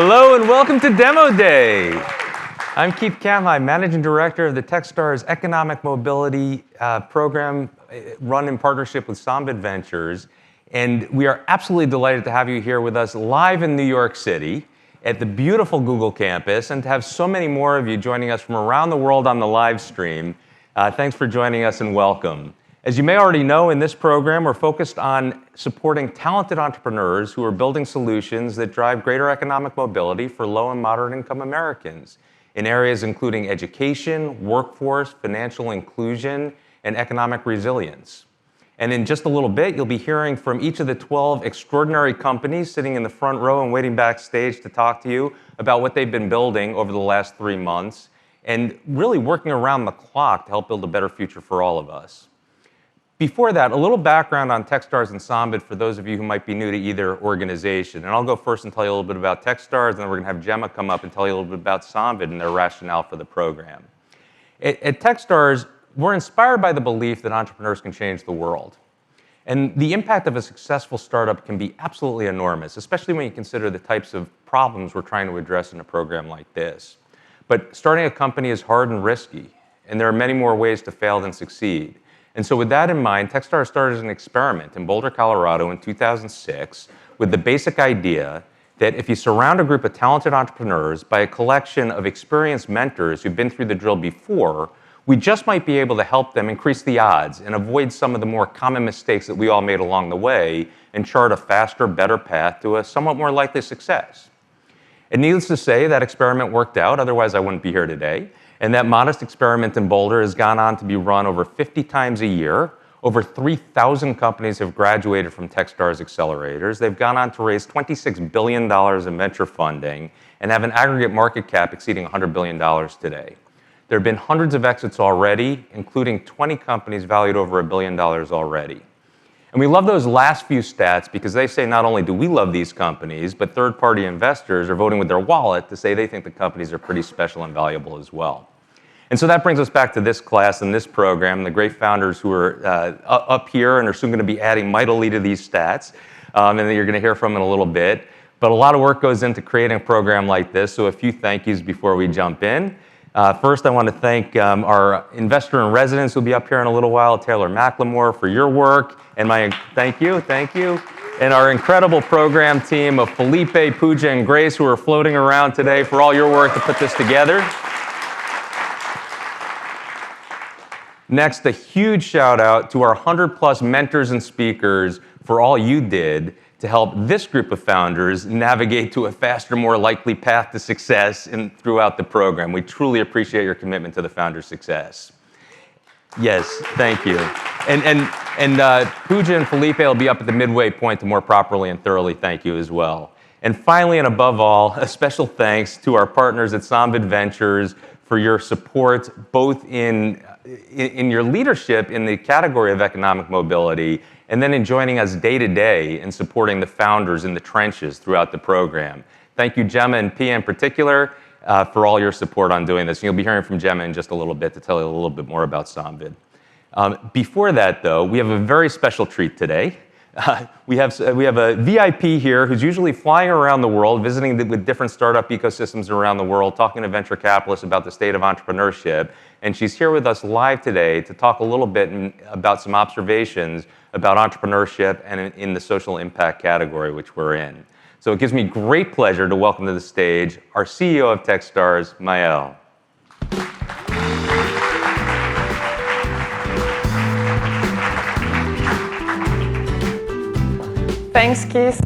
Hello and welcome to Demo Day. I'm Keith Kamhai, Managing Director of the Techstars Economic Mobility Program run in partnership with Samvid Ventures. And we are absolutely delighted to have you here with us live in New York City at the beautiful Google campus, and to have so many more of you joining us from around the world on the live stream. Thanks for joining us and welcome. As you may already know, in this program, we're focused on supporting talented entrepreneurs who are building solutions that drive greater economic mobility for low and moderate income Americans in areas including education, workforce, financial inclusion, and economic resilience. And in just a little bit, you'll be hearing from each of the 12 extraordinary companies sitting in the front row and waiting backstage to talk to you about what they've been building over the last 3 months and really working around the clock to help build a better future for all of us. Before that, a little background on Techstars and Samvid for those of you who might be new to either organization. And I'll go first and tell you a little bit about Techstars, and then we're going to have Gemma come up and tell you a little bit about Samvid and their rationale for the program. At Techstars, we're inspired by the belief that entrepreneurs can change the world. And the impact of a successful startup can be absolutely enormous, especially when you consider the types of problems we're trying to address in a program like this. But starting a company is hard and risky, and there are many more ways to fail than succeed. And so with that in mind, Techstars started as an experiment in Boulder, Colorado in 2006 with the basic idea that if you surround a group of talented entrepreneurs by a collection of experienced mentors who've been through the drill before, we just might be able to help them increase the odds and avoid some of the more common mistakes that we all made along the way and chart a faster, better path to a somewhat more likely success. And needless to say, that experiment worked out, otherwise I wouldn't be here today. And that modest experiment in Boulder has gone on to be run over 50 times a year. Over 3,000 companies have graduated from Techstars accelerators. They've gone on to raise $26 billion in venture funding and have an aggregate market cap exceeding $100 billion today. There have been hundreds of exits already, including 20 companies valued over $1 billion already. And we love those last few stats because they say not only do we love these companies, but third-party investors are voting with their wallet to say they think the companies are pretty special and valuable as well. And so that brings us back to this class and this program, the great founders who are up here and are soon going to be adding mightily to these stats, and that you're going to hear from in a little bit. But a lot of work goes into creating a program like this, so a few thank yous before we jump in. First, I want to thank our investor in residence who'll be up here in a little while, Taylor McLemore, for your work. And thank you. And our incredible program team of Felipe, Pooja, and Grace who are floating around today for all your work to put this together. Next, a huge shout out to our 100+ mentors and speakers for all you did to help this group of founders navigate to a faster, more likely path to success throughout the program. We truly appreciate your commitment to the founder's success. Yes, thank you. And Pooja and Felipe will be up at the midway point to more properly and thoroughly thank you as well. And finally, and above all, a special thanks to our partners at Samvid Ventures for your support, both in your leadership in the category of economic mobility, and then in joining us day to day in supporting the founders in the trenches throughout the program. Thank you, Gemma and Pia in particular, for all your support on doing this. And you'll be hearing from Gemma in just a little bit to tell you a little bit more about Samvid. Before that, though, we have a very special treat today. We have a VIP here who's usually flying around the world, visiting with different startup ecosystems around the world, talking to venture capitalists about the state of entrepreneurship. And she's here with us live today to talk a little bit about some observations about entrepreneurship and in the social impact category, which we're in. So it gives me great pleasure to welcome to the stage our CEO of Techstars, Maëlle. Thanks, Keith.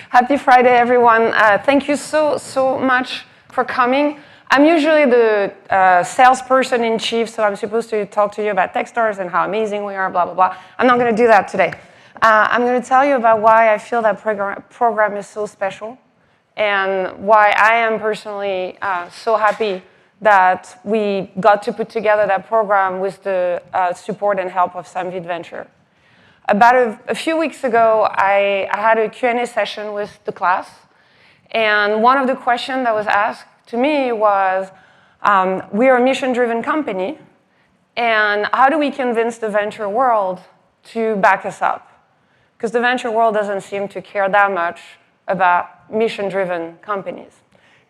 Happy Friday, everyone. Thank you so much for coming. I'm usually the salesperson in chief, so I'm supposed to talk to you about Techstars and how amazing we are, blah, blah, blah. I'm not going to do that today. I'm going to tell you about why I feel that program is so special and why I am personally so happy that we got to put together that program with the support and help of Samvid Venture. About a few weeks ago, I had a Q&A session with the class, and one of the questions that was asked to me was, we are a mission-driven company, and how do we convince the venture world to back us up? Because the venture world doesn't seem to care that much about mission-driven companies?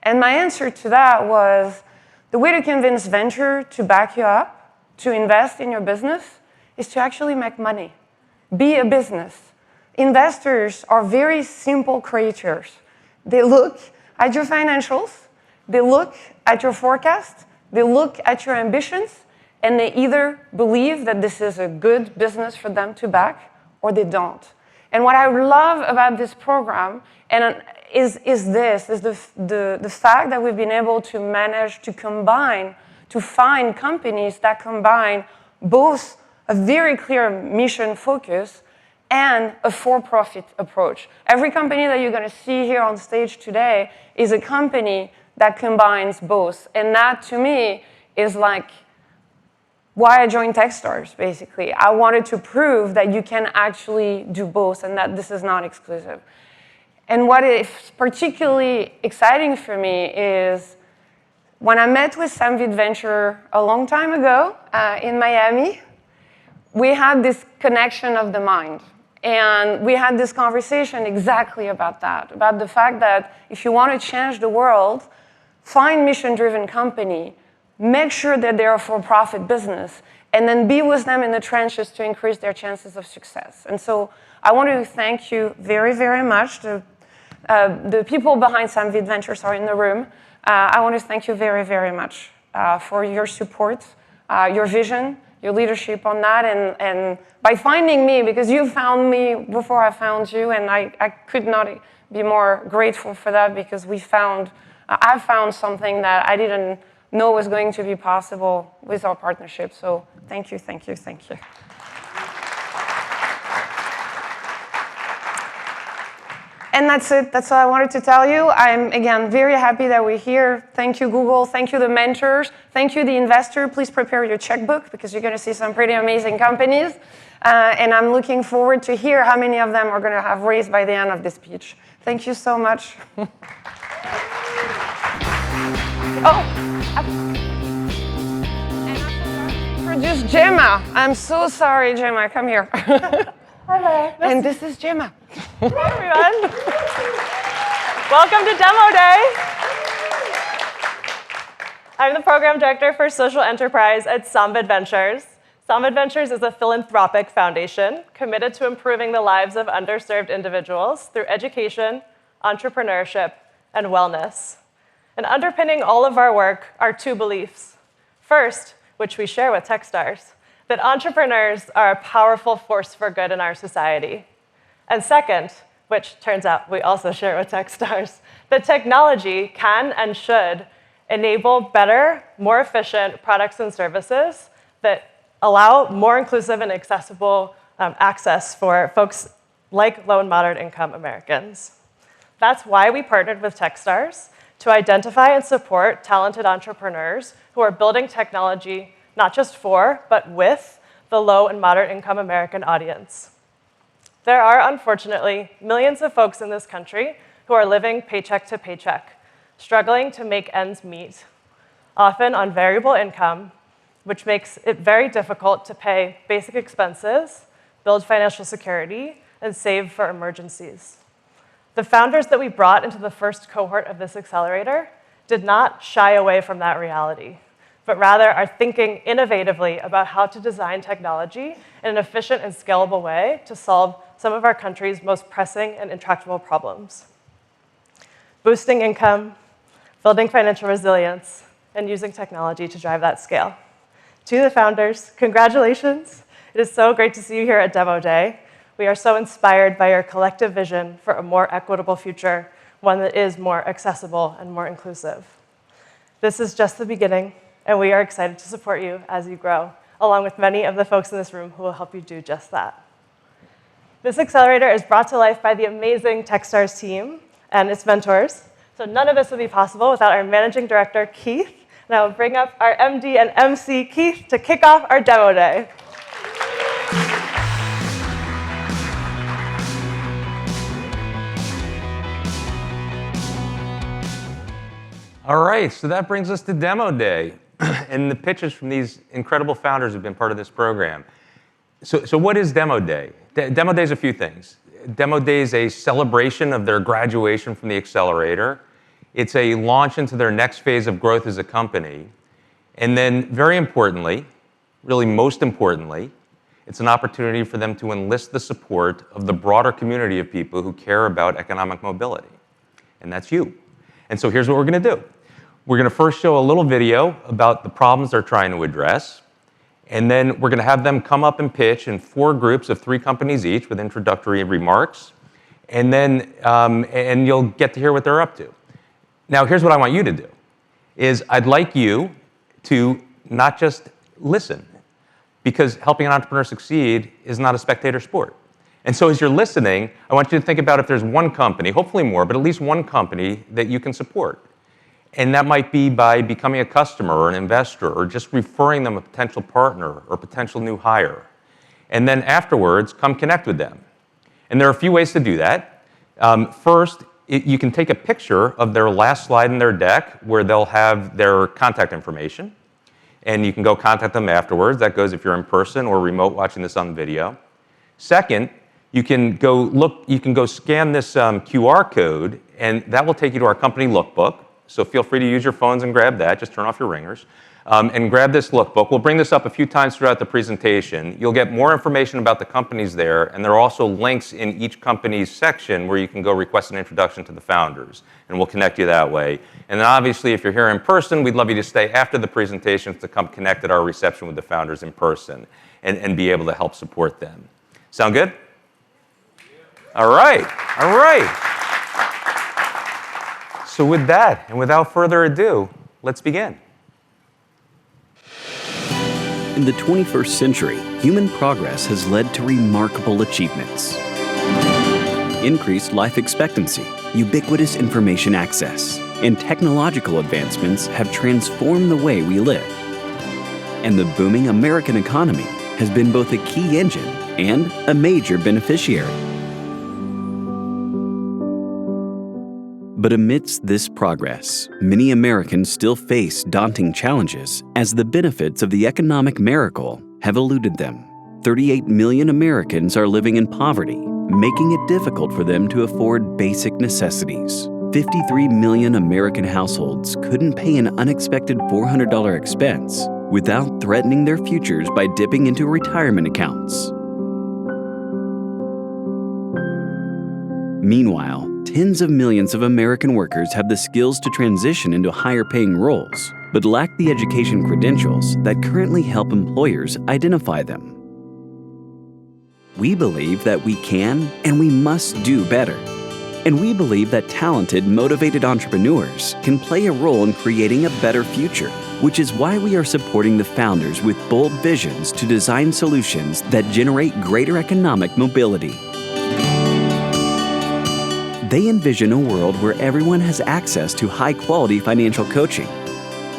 And my answer to that was, the way to convince venture to back you up, to invest in your business, is to actually make money. Be a business. Investors are very simple creatures. They look at your financials, they look at your forecast, they look at your ambitions, and they either believe that this is a good business for them to back, or they don't. And what I love about this program is the fact that we've been able to manage to combine, to find companies that combine both a very clear mission focus and a for-profit approach. Every company that you're going to see here on stage today is a company that combines both. And that, to me, is like why I joined Techstars, basically. I wanted to prove that you can actually do both and that this is not exclusive. And what is particularly exciting for me is when I met with Samvid Venture a long time ago in Miami, we had this connection of the mind. And we had this conversation exactly about that, about the fact that if you want to change the world, find mission-driven company, make sure that they're a for-profit business, and then be with them in the trenches to increase their chances of success. And so I want to thank you very, very much. The people behind Samvid Ventures are in the room. I want to thank you very, very much for your support, your vision, your leadership on that, and by finding me, because you found me before I found you, and I could not be more grateful for that, because I found something that I didn't know was going to be possible with our partnership. So thank you, thank you, thank you. And that's it. That's all I wanted to tell you. I'm, again, very happy that we're here. Thank you, Google. Thank you, the mentors. Thank you, the investor. Please prepare your checkbook, because you're going to see some pretty amazing companies. And I'm looking forward to hear how many of them are going to have raised by the end of this speech. Thank you so much. Introduce Gemma. I'm so sorry, Gemma. Come here. Hello. And this is Gemma. Hey, everyone. Welcome to Demo Day. I'm the program director for social enterprise at Samvid Ventures. Samvid Ventures is a philanthropic foundation committed to improving the lives of underserved individuals through education, entrepreneurship, and wellness. And underpinning all of our work are two beliefs. First, which we share with Techstars, that entrepreneurs are a powerful force for good in our society. And second, which turns out we also share with Techstars, that technology can and should enable better, more efficient products and services that allow more inclusive and accessible access for folks like low and moderate income Americans. That's why we partnered with Techstars to identify and support talented entrepreneurs who are building technology not just for, but with the low and moderate income American audience. There are, unfortunately, millions of folks in this country who are living paycheck to paycheck, struggling to make ends meet, often on variable income, which makes it very difficult to pay basic expenses, build financial security, and save for emergencies. The founders that we brought into the first cohort of this accelerator did not shy away from that reality, but rather are thinking innovatively about how to design technology in an efficient and scalable way to solve some of our country's most pressing and intractable problems. Boosting income, building financial resilience, and using technology to drive that scale. To the founders, congratulations. It is so great to see you here at Demo Day. We are so inspired by your collective vision for a more equitable future, one that is more accessible and more inclusive. This is just the beginning, and we are excited to support you as you grow, along with many of the folks in this room who will help you do just that. This accelerator is brought to life by the amazing Techstars team and its mentors. So none of this would be possible without our managing director, Keith. And I will bring up our MD and MC, Keith, to kick off our demo day. All right, so that brings us to Demo Day. And the pitches from these incredible founders have been part of this program. So what is Demo Day? Demo Day is a few things. Demo Day is a celebration of their graduation from the accelerator. It's a launch into their next phase of growth as a company. And then, very importantly, really most importantly, it's an opportunity for them to enlist the support of the broader community of people who care about economic mobility. And that's you. And so here's what we're going to do. We're going to first show a little video about the problems they're trying to address. And then we're going to have them come up and pitch in 4 groups of 3 companies each with introductory remarks. And then and you'll get to hear what they're up to. Now, here's what I want you to do, is I'd like you to not just listen, because helping an entrepreneur succeed is not a spectator sport. And so as you're listening, I want you to think about if there's one company, hopefully more, but at least one company that you can support. And that might be by becoming a customer or an investor or just referring them a potential partner or potential new hire. And then afterwards, come connect with them. And there are a few ways to do that. First, you can take a picture of their last slide in their deck where they'll have their contact information. And you can go contact them afterwards. That goes if you're in person or remote watching this on video. Second, you can go scan this QR code, and that will take you to our company lookbook. So feel free to use your phones and grab that. Just turn off your ringers. And grab this lookbook. We'll bring this up a few times throughout the presentation. You'll get more information about the companies there, and there are also links in each company's section where you can go request an introduction to the founders, and we'll connect you that way. And then obviously, if you're here in person, we'd love you to stay after the presentations to come connect at our reception with the founders in person and be able to help support them. Sound good? All right. All right. So with that, and without further ado, let's begin. In the 21st century, human progress has led to remarkable achievements. Increased life expectancy, ubiquitous information access, and technological advancements have transformed the way we live. And the booming American economy has been both a key engine and a major beneficiary. But amidst this progress, many Americans still face daunting challenges as the benefits of the economic miracle have eluded them. 38 million Americans are living in poverty, making it difficult for them to afford basic necessities. 53 million American households couldn't pay an unexpected $400 expense without threatening their futures by dipping into retirement accounts. Meanwhile, tens of millions of American workers have the skills to transition into higher-paying roles, but lack the education credentials that currently help employers identify them. We believe that we can and we must do better. And we believe that talented, motivated entrepreneurs can play a role in creating a better future, which is why we are supporting the founders with bold visions to design solutions that generate greater economic mobility. They envision a world where everyone has access to high-quality financial coaching,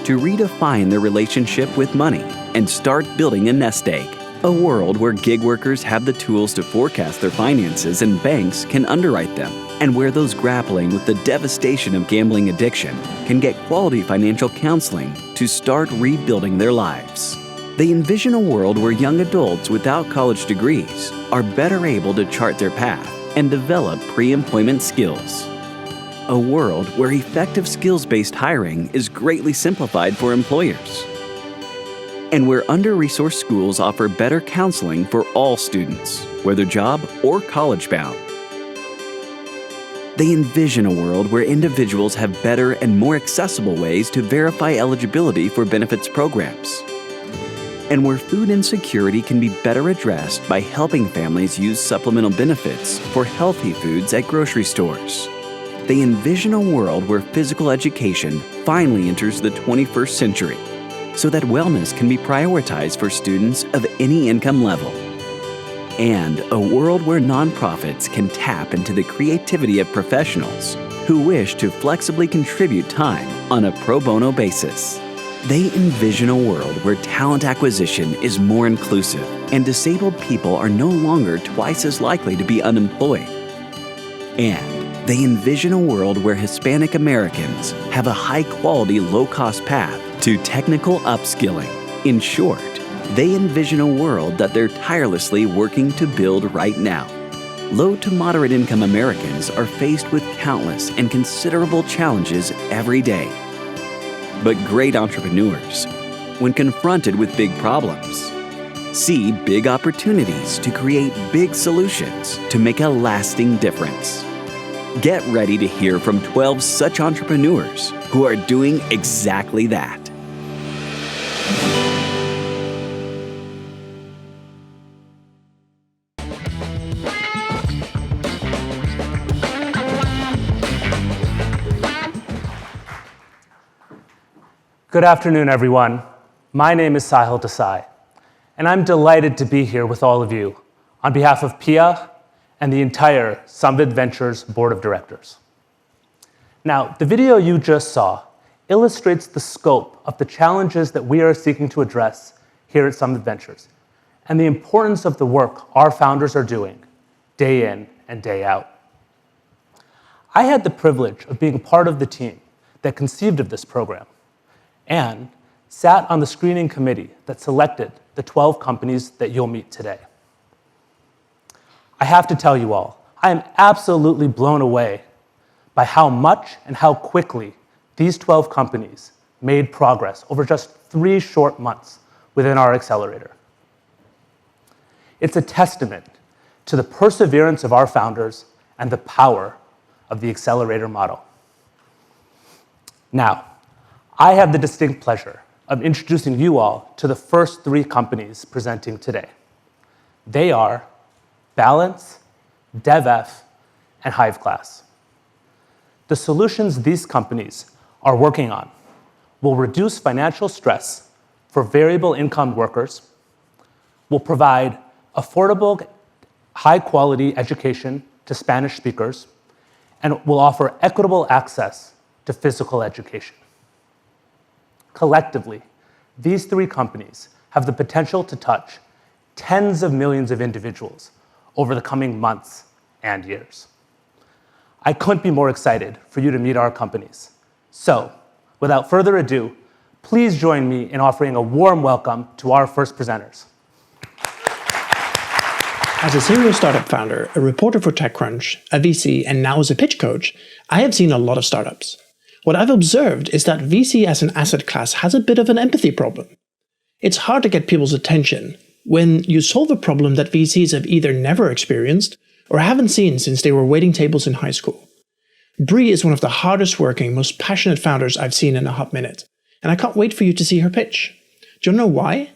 to redefine their relationship with money and start building a nest egg. A world where gig workers have the tools to forecast their finances and banks can underwrite them, and where those grappling with the devastation of gambling addiction can get quality financial counseling to start rebuilding their lives. They envision a world where young adults without college degrees are better able to chart their path and develop pre-employment skills. A world where effective skills-based hiring is greatly simplified for employers. And where under-resourced schools offer better counseling for all students, whether job or college-bound. They envision a world where individuals have better and more accessible ways to verify eligibility for benefits programs. And where food insecurity can be better addressed by helping families use supplemental benefits for healthy foods at grocery stores. They envision a world where physical education finally enters the 21st century, so that wellness can be prioritized for students of any income level. And a world where nonprofits can tap into the creativity of professionals who wish to flexibly contribute time on a pro bono basis. They envision a world where talent acquisition is more inclusive and disabled people are no longer twice as likely to be unemployed. And they envision a world where Hispanic Americans have a high-quality, low-cost path to technical upskilling. In short, they envision a world that they're tirelessly working to build right now. Low to moderate income Americans are faced with countless and considerable challenges every day. But great entrepreneurs, when confronted with big problems, see big opportunities to create big solutions to make a lasting difference. Get ready to hear from 12 such entrepreneurs who are doing exactly that. Good afternoon, everyone. My name is Sahil Desai, and I'm delighted to be here with all of you on behalf of Pier and the entire Samvid Ventures Board of Directors. Now, the video you just saw illustrates the scope of the challenges that we are seeking to address here at Samvid Ventures and the importance of the work our founders are doing day in and day out. I had the privilege of being part of the team that conceived of this program and sat on the screening committee that selected the 12 companies that you'll meet today. I have to tell you all, I am absolutely blown away by how much and how quickly these 12 companies made progress over just 3 short months within our accelerator. It's a testament to the perseverance of our founders and the power of the accelerator model. Now, I have the distinct pleasure of introducing you all to the first 3 companies presenting today. They are Balance, DEV.F, and Hiveclass. The solutions these companies are working on will reduce financial stress for variable income workers, will provide affordable, high-quality education to Spanish speakers, and will offer equitable access to physical education. Collectively, these 3 companies have the potential to touch tens of millions of individuals over the coming months and years. I couldn't be more excited for you to meet our companies. So, without further ado, please join me in offering a warm welcome to our first presenters. As a serial startup founder, a reporter for TechCrunch, a VC, and now as a pitch coach, I have seen a lot of startups. What I've observed is that VC as an asset class has a bit of an empathy problem. It's hard to get people's attention when you solve a problem that VCs have either never experienced or haven't seen since they were waiting tables in high school. Bree is one of the hardest working, most passionate founders I've seen in a hot minute, and I can't wait for you to see her pitch. Do you know why?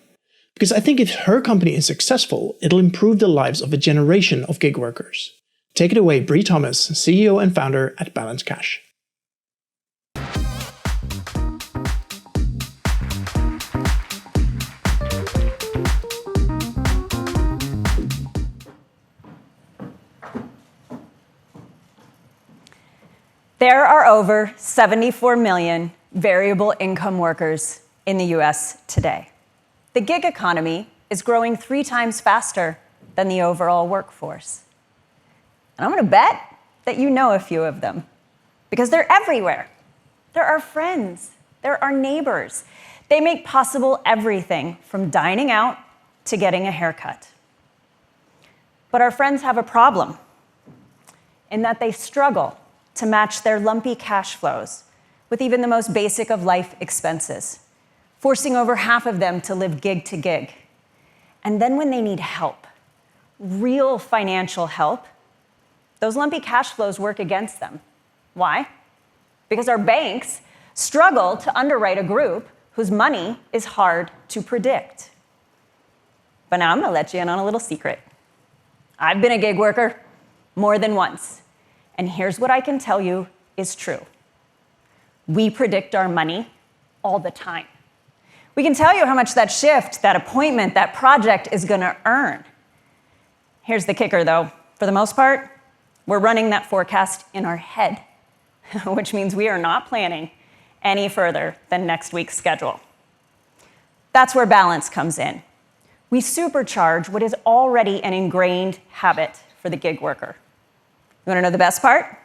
Because I think if her company is successful, it'll improve the lives of a generation of gig workers. Take it away, Bree Thomas, CEO and founder at Balance Cash. There are over 74 million variable income workers in the US today. The gig economy is growing 3 times faster than the overall workforce. And I'm going to bet that you know a few of them because they're everywhere. They're our friends. They're our neighbors. They make possible everything from dining out to getting a haircut. But our friends have a problem in that they struggle to match their lumpy cash flows with even the most basic of life expenses, forcing over half of them to live gig to gig. And then when they need help, real financial help, those lumpy cash flows work against them. Why? Because our banks struggle to underwrite a group whose money is hard to predict. But now I'm going to let you in on a little secret. I've been a gig worker more than once. And here's what I can tell you is true. We predict our money all the time. We can tell you how much that shift, that appointment, that project is going to earn. Here's the kicker, though. For the most part, we're running that forecast in our head, which means we are not planning any further than next week's schedule. That's where balance comes in. We supercharge what is already an ingrained habit for the gig worker. You want to know the best part?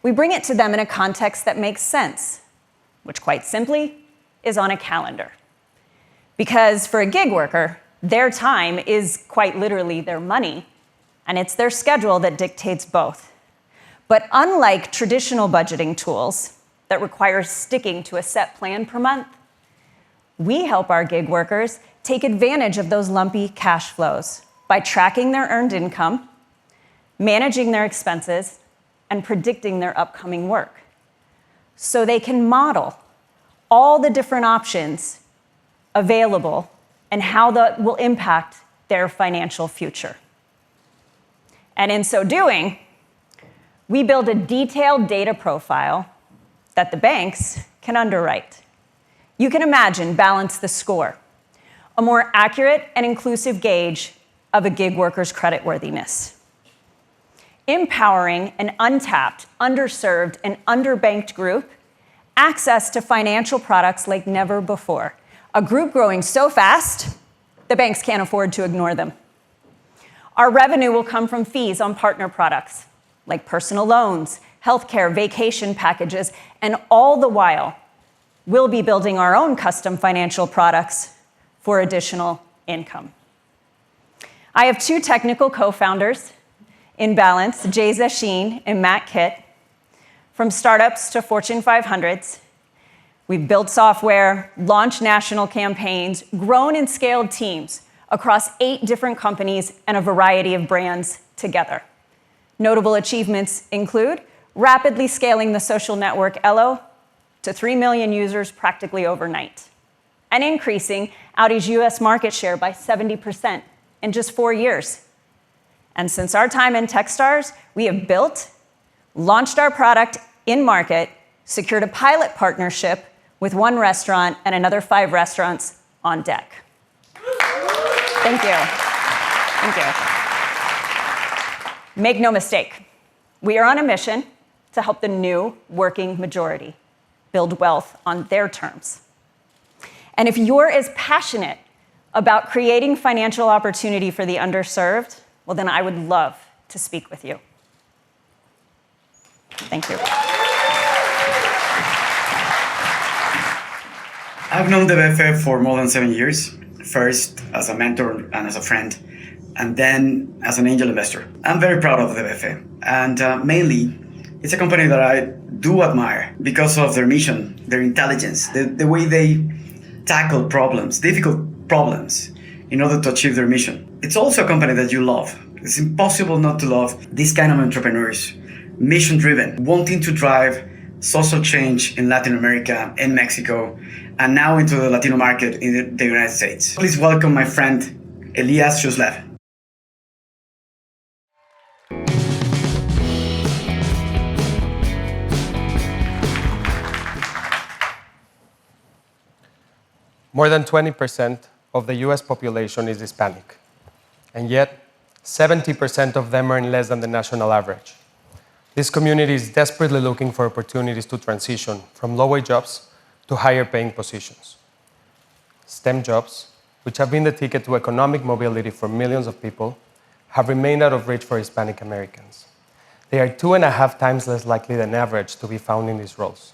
We bring it to them in a context that makes sense, which quite simply is on a calendar. Because for a gig worker, their time is quite literally their money, and it's their schedule that dictates both. But unlike traditional budgeting tools that require sticking to a set plan per month, we help our gig workers take advantage of those lumpy cash flows by tracking their earned income, managing their expenses, and predicting their upcoming work, so they can model all the different options available and how that will impact their financial future. And in so doing, we build a detailed data profile that the banks can underwrite. You can imagine Balance the Score, a more accurate and inclusive gauge of a gig worker's creditworthiness. Empowering an untapped, underserved, and underbanked group access to financial products like never before. A group growing so fast, the banks can't afford to ignore them. Our revenue will come from fees on partner products like personal loans, healthcare, vacation packages, and all the while, we'll be building our own custom financial products for additional income. I have two technical co-founders in Balance, Jay Zeshin and Matt Kitt. From startups to Fortune 500s, we've built software, launched national campaigns, grown and scaled teams across 8 different companies and a variety of brands together. Notable achievements include rapidly scaling the social network Elo to 3 million users practically overnight, and increasing Audi's US market share by 70% in just 4 years. And since our time in Techstars, we have built, launched our product in market, secured a pilot partnership with 1 restaurant and another 5 restaurants on deck. Thank you. Thank you. Make no mistake, we are on a mission to help the new working majority build wealth on their terms. And if you're as passionate about creating financial opportunity for the underserved, well, then I would love to speak with you. Thank you. I've known DEV.F for more than 7 years, first as a mentor and as a friend, and then as an angel investor. I'm very proud of DEV.F, and mainly, it's a company that I do admire because of their mission, their intelligence, the way they tackle problems, difficult problems, in order to achieve their mission. It's also a company that you love. It's impossible not to love these kind of entrepreneurs, mission-driven, wanting to drive social change in Latin America, in Mexico, and now into the Latino market in the United States. Please welcome my friend, Elias Shuslev. More than 20% of the US population is Hispanic, and yet 70% of them earn less than the national average. This community is desperately looking for opportunities to transition from low-wage jobs to higher-paying positions. STEM jobs, which have been the ticket to economic mobility for millions of people, have remained out of reach for Hispanic Americans. They are 2.5 times less likely than average to be found in these roles.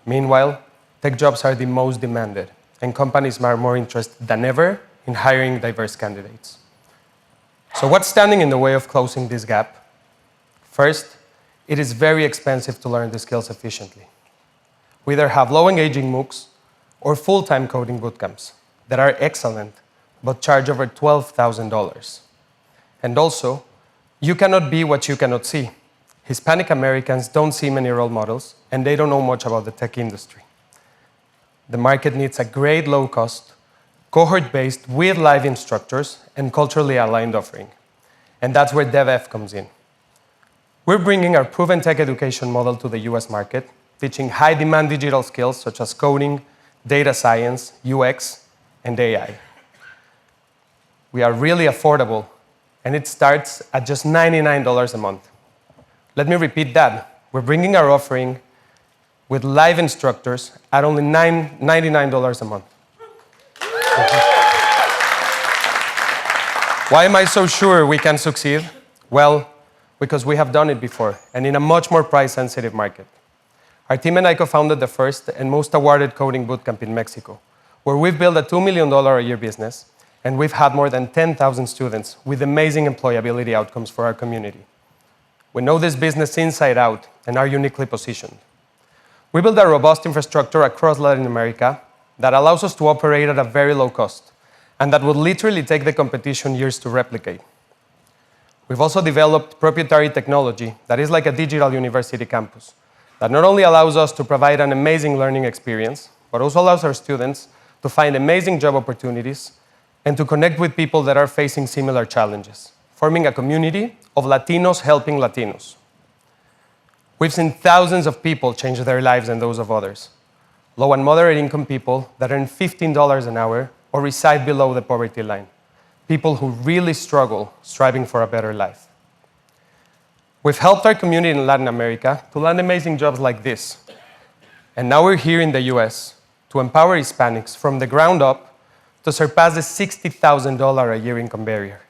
Meanwhile, tech jobs are the most demanded, and companies are more interested than ever in hiring diverse candidates. So what's standing in the way of closing this gap? First, it is very expensive to learn the skills efficiently. We either have low-engaging MOOCs or full-time coding bootcamps that are excellent but charge over $12,000. And also, you cannot be what you cannot see. Hispanic Americans don't see many role models, and they don't know much about the tech industry. The market needs a great low-cost, cohort-based, with live instructors and culturally aligned offering. And that's where DEV.F comes in. We're bringing our proven tech education model to the US market, teaching high-demand digital skills such as coding, data science, UX, and AI. We are really affordable, and it starts at just $99 a month. Let me repeat that. We're bringing our offering with live instructors at only $99 a month. Why am I so sure we can succeed? Well, because we have done it before, and in a much more price-sensitive market. Our team and I co-founded the first and most awarded coding bootcamp in Mexico, where we've built a $2 million a year business and we've had more than 10,000 students with amazing employability outcomes for our community. We know this business inside out and are uniquely positioned. We built a robust infrastructure across Latin America that allows us to operate at a very low cost, and that would literally take the competition years to replicate. We've also developed proprietary technology that is like a digital university campus that not only allows us to provide an amazing learning experience, but also allows our students to find amazing job opportunities and to connect with people that are facing similar challenges, forming a community of Latinos helping Latinos. We've seen thousands of people change their lives and those of others. Low and moderate income people that earn $15 an hour or reside below the poverty line. People who really struggle, striving for a better life. We've helped our community in Latin America to land amazing jobs like this. And now we're here in the US to empower Hispanics from the ground up to surpass the $60,000 a year income barrier.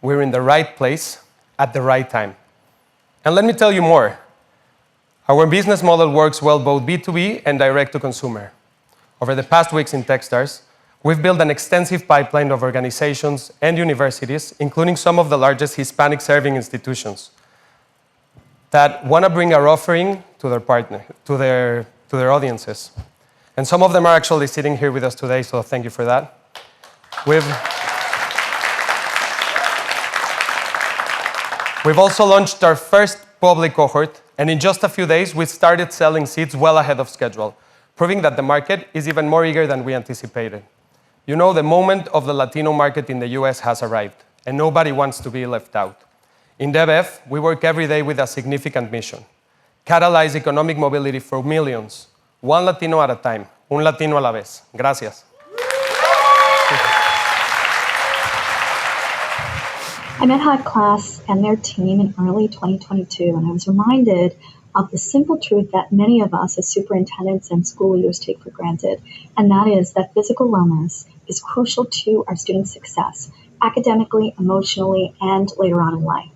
We're in the right place at the right time. And let me tell you more. Our business model works well both B2B and direct to consumer. Over the past weeks in Techstars, we've built an extensive pipeline of organizations and universities, including some of the largest Hispanic serving institutions, that want to bring our offering to their audiences. And some of them are actually sitting here with us today, so thank you for that. We've also launched our first public cohort, and in just a few days, we started selling seats well ahead of schedule, proving that the market is even more eager than we anticipated. You know, the moment of the Latino market in the US has arrived, and nobody wants to be left out. In DEV.F, we work every day with a significant mission: catalyze economic mobility for millions, one Latino at a time, un Latino a la vez. Gracias. I met Hiveclass and their team in early 2022, and I was reminded of the simple truth that many of us as superintendents and school leaders take for granted, and that is that physical wellness is crucial to our students' success, academically, emotionally, and later on in life.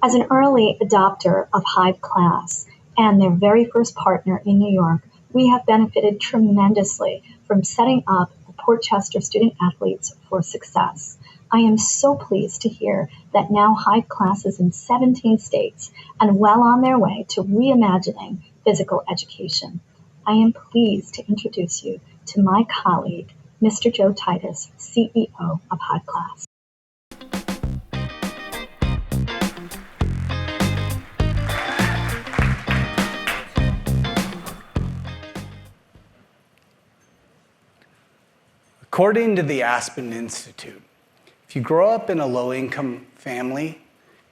As an early adopter of Hiveclass and their very first partner in New York, we have benefited tremendously from setting up the Port Chester student athletes for success. I am so pleased to hear that now Hiveclass is in 17 states and well on their way to reimagining physical education. I am pleased to introduce you to my colleague, Mr. Joe Titus, CEO of Hiveclass. According to the Aspen Institute, if you grow up in a low-income family,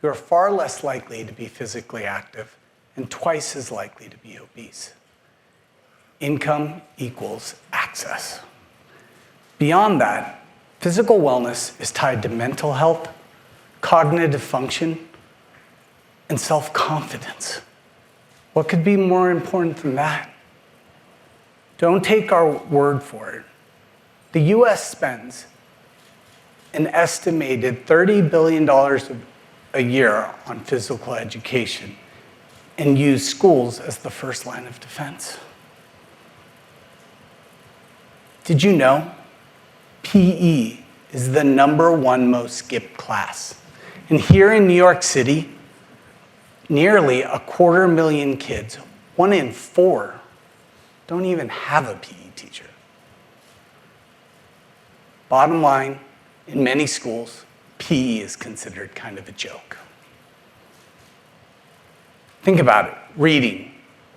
you are far less likely to be physically active and twice as likely to be obese. Income equals access. Beyond that, physical wellness is tied to mental health, cognitive function, and self-confidence. What could be more important than that? Don't take our word for it. The US spends an estimated $30 billion a year on physical education and use schools as the first line of defense. Did you know PE is the #1 most skipped class? And here in New York City, nearly 250,000 kids, 1 in 4, don't even have a PE teacher. Bottom line, in many schools, PE is considered kind of a joke. Think about it. Reading,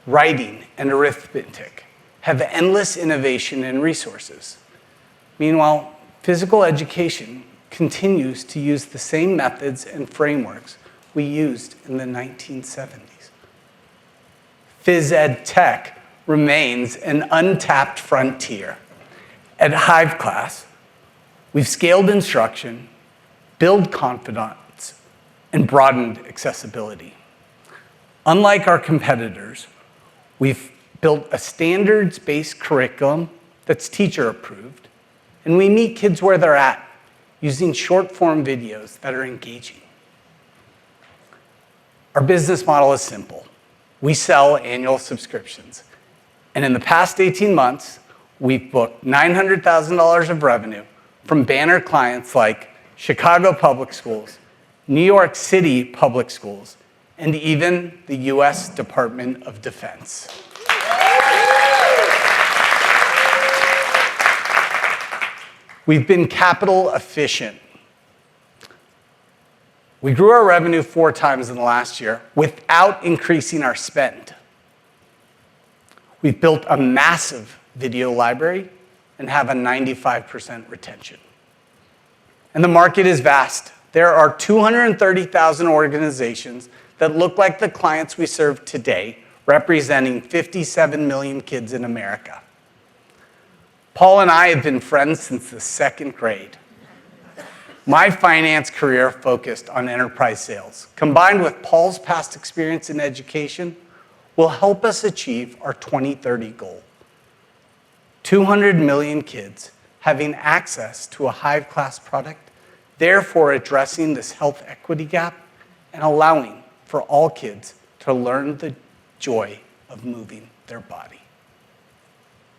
writing, and arithmetic have endless innovation and resources. Meanwhile, physical education continues to use the same methods and frameworks we used in the 1970s. Phys ed tech remains an untapped frontier. At Hiveclass, we've scaled instruction, built confidence, and broadened accessibility. Unlike our competitors, we've built a standards-based curriculum that's teacher-approved, and we meet kids where they're at using short-form videos that are engaging. Our business model is simple. We sell annual subscriptions, and in the past 18 months, we've booked $900,000 of revenue from banner clients like Chicago Public Schools, New York City Public Schools, and even the US Department of Defense. We've been capital efficient. We grew our revenue 4 times in the last year without increasing our spend. We've built a massive video library and have a 95% retention. And the market is vast. There are 230,000 organizations that look like the clients we serve today, representing 57 million kids in America. Paul and I have been friends since the 2nd grade. My finance career focused on enterprise sales, combined with Paul's past experience in education, will help us achieve our 2030 goal. 200 million kids having access to a Hiveclass product, therefore addressing this health equity gap and allowing for all kids to learn the joy of moving their body.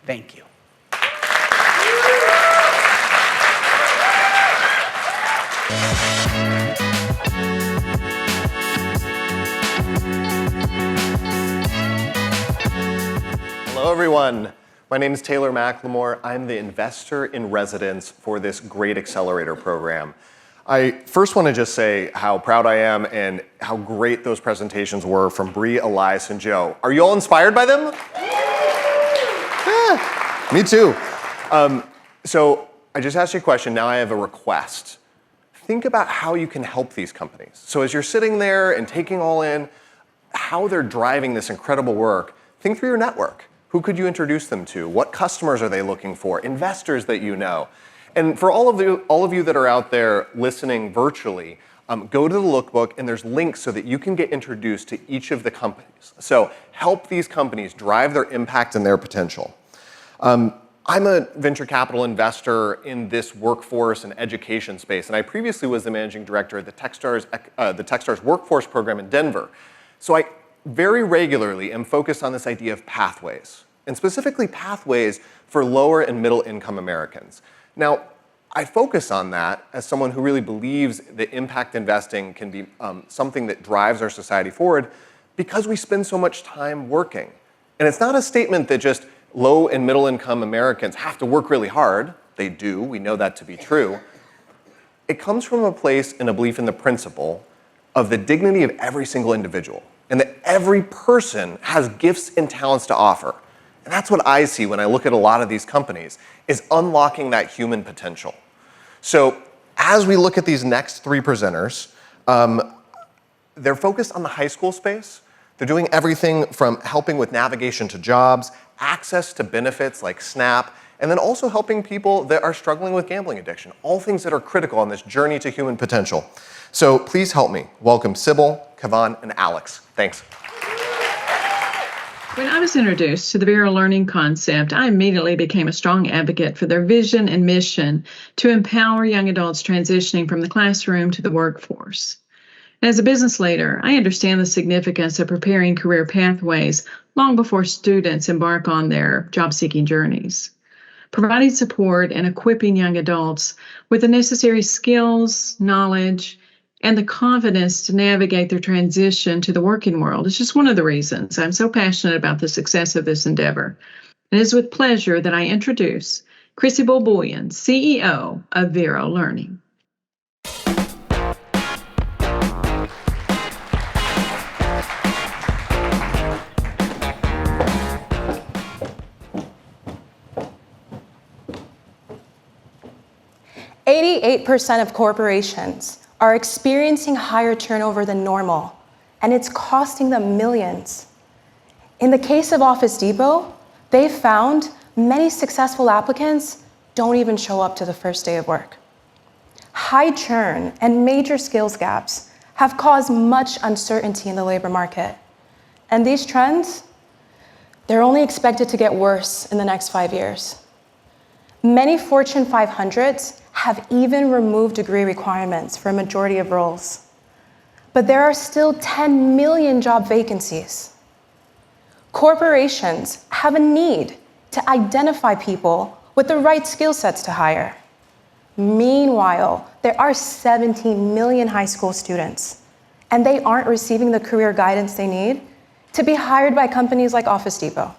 Thank you. Hello, everyone. My name is Taylor McLemore. I'm the investor in residence for this great accelerator program. I first want to just say how proud I am and how great those presentations were from Bree, Elias, and Joe. Are you all inspired by them? Yeah, me too. So I just asked you a question. Now I have a request. Think about how you can help these companies. So as you're sitting there and taking all in how they're driving this incredible work, think through your network. Who could you introduce them to? What customers are they looking for? Investors that you know. And for all of you that are out there listening virtually, go to the lookbook and there's links so that you can get introduced to each of the companies. So help these companies drive their impact and their potential. I'm a venture capital investor in this workforce and education space, and I previously was the managing director of the Techstars workforce program in Denver. So I very regularly am focused on this idea of pathways, and specifically pathways for lower and middle income Americans. Now, I focus on that as someone who really believes that impact investing can be something that drives our society forward because we spend so much time working. And it's not a statement that just low and middle income Americans have to work really hard. They do, we know that to be true. It comes from a place and a belief in the principle of the dignity of every single individual and that every person has gifts and talents to offer. And that's what I see when I look at a lot of these companies, is unlocking that human potential. So as we look at these next 3 presenters, they're focused on the high school space. They're doing everything from helping with navigation to jobs, access to benefits like SNAP, and then also helping people that are struggling with gambling addiction, all things that are critical on this journey to human potential. So please help me welcome Sybil, Kavan, and Alex. Thanks. When I was introduced to the Vero learning concept, I immediately became a strong advocate for their vision and mission to empower young adults transitioning from the classroom to the workforce. As a business leader, I understand the significance of preparing career pathways long before students embark on their job-seeking journeys. Providing support and equipping young adults with the necessary skills, knowledge, and the confidence to navigate their transition to the working world is just one of the reasons I'm so passionate about the success of this endeavor. It is with pleasure that I introduce Chrissy Bolboyan, CEO of Vero Learning. %88 of corporations are experiencing higher turnover than normal, and it's costing them millions. In the case of Office Depot, they found many successful applicants don't even show up to the first day of work. High churn and major skills gaps have caused much uncertainty in the labor market. And these trends, they're only expected to get worse in the next 5 years. Many Fortune 500s have even removed degree requirements for a majority of roles. But there are still 10 million job vacancies. Corporations have a need to identify people with the right skill sets to hire. Meanwhile, there are 17 million high school students, and they aren't receiving the career guidance they need to be hired by companies like Office Depot.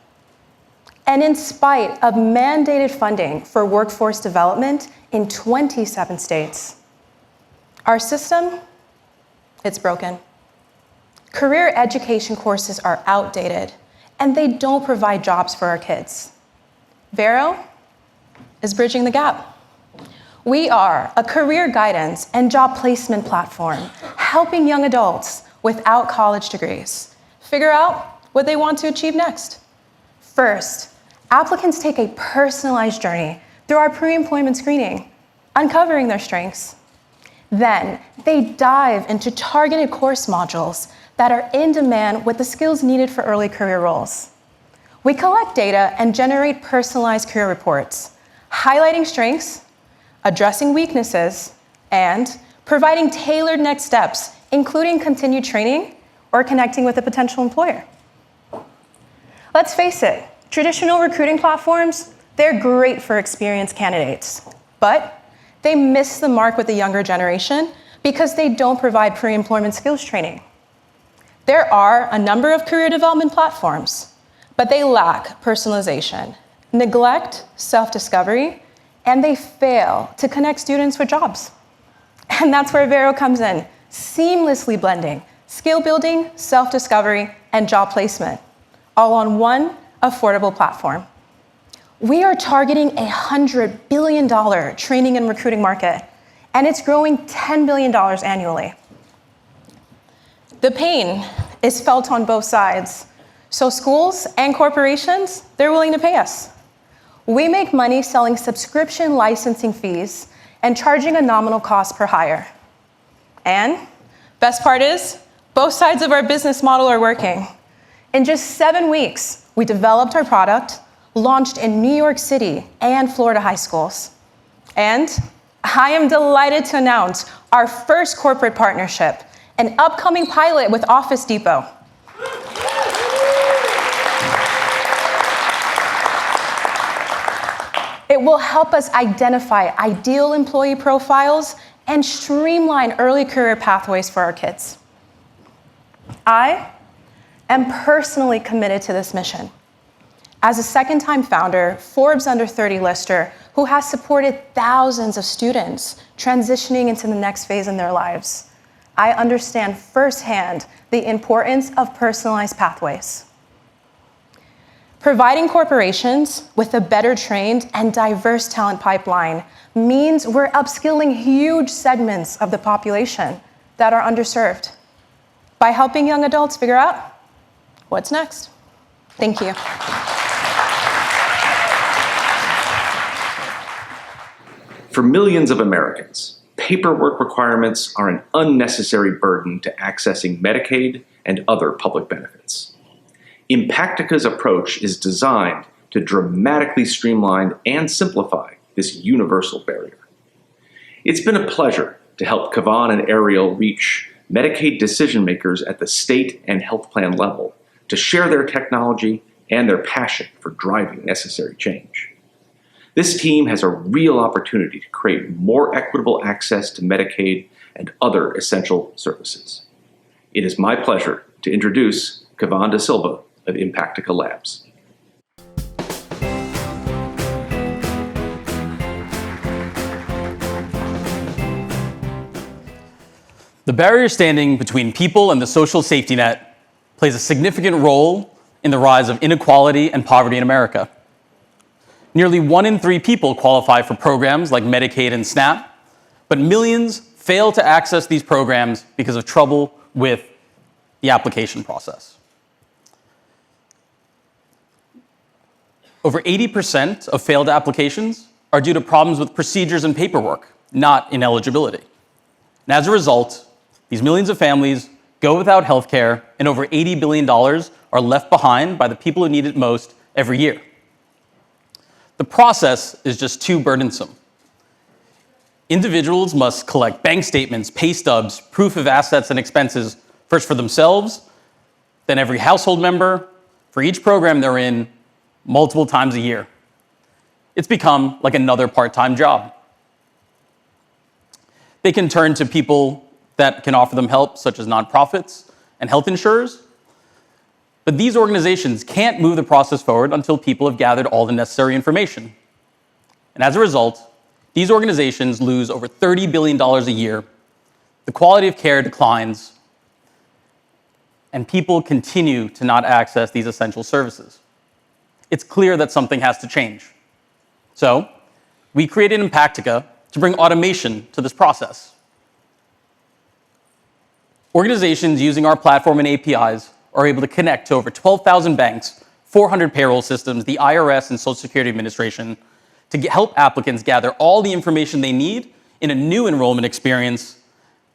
And in spite of mandated funding for workforce development in 27 states, our system, it's broken. Career education courses are outdated, and they don't provide jobs for our kids. Vero is bridging the gap. We are a career guidance and job placement platform helping young adults without college degrees figure out what they want to achieve next. First, applicants take a personalized journey through our pre-employment screening, uncovering their strengths. Then, they dive into targeted course modules that are in demand with the skills needed for early career roles. We collect data and generate personalized career reports, highlighting strengths, addressing weaknesses, and providing tailored next steps, including continued training or connecting with a potential employer. Let's face it, traditional recruiting platforms, they're great for experienced candidates, but they miss the mark with the younger generation because they don't provide pre-employment skills training. There are a number of career development platforms, but they lack personalization, neglect self-discovery, and they fail to connect students with jobs. And that's where Vero comes in, seamlessly blending skill building, self-discovery, and job placement, all on one affordable platform. We are targeting a $100 billion training and recruiting market, and it's growing $10 billion annually. The pain is felt on both sides, so schools and corporations, they're willing to pay us. We make money selling subscription licensing fees and charging a nominal cost per hire. And best part is, both sides of our business model are working. In just 7 weeks, we developed our product, launched in New York City and Florida high schools. And I am delighted to announce our first corporate partnership, an upcoming pilot with Office Depot. It will help us identify ideal employee profiles and streamline early career pathways for our kids. I am personally committed to this mission. As a second-time founder, Forbes Under 30 lister, who has supported thousands of students transitioning into the next phase in their lives, I understand firsthand the importance of personalized pathways. Providing corporations with a better trained and diverse talent pipeline means we're upskilling huge segments of the population that are underserved by helping young adults figure out what's next. Thank you. For millions of Americans, paperwork requirements are an unnecessary burden to accessing Medicaid and other public benefits. Impactica's approach is designed to dramatically streamline and simplify this universal barrier. It's been a pleasure to help Kavan and Ariel reach Medicaid decision makers at the state and health plan level to share their technology and their passion for driving necessary change. This team has a real opportunity to create more equitable access to Medicaid and other essential services. It is my pleasure to introduce Kavan Da Silva of Impactica Labs. The barrier standing between people and the social safety net plays a significant role in the rise of inequality and poverty in America. Nearly 1 in 3 people qualify for programs like Medicaid and SNAP, but millions fail to access these programs because of trouble with the application process. Over 80% of failed applications are due to problems with procedures and paperwork, not ineligibility. And as a result, these millions of families go without health care, and over $80 billion are left behind by the people who need it most every year. The process is just too burdensome. Individuals must collect bank statements, pay stubs, proof of assets and expenses, first for themselves, then every household member, for each program they're in, multiple times a year. It's become like another part-time job. They can turn to people that can offer them help, such as nonprofits and health insurers. But these organizations can't move the process forward until people have gathered all the necessary information. And as a result, these organizations lose over $30 billion a year, the quality of care declines, and people continue to not access these essential services. It's clear that something has to change. So, we created Impactica to bring automation to this process. Organizations using our platform and APIs are able to connect to over 12,000 banks, 400 payroll systems, the IRS and Social Security Administration, to help applicants gather all the information they need in a new enrollment experience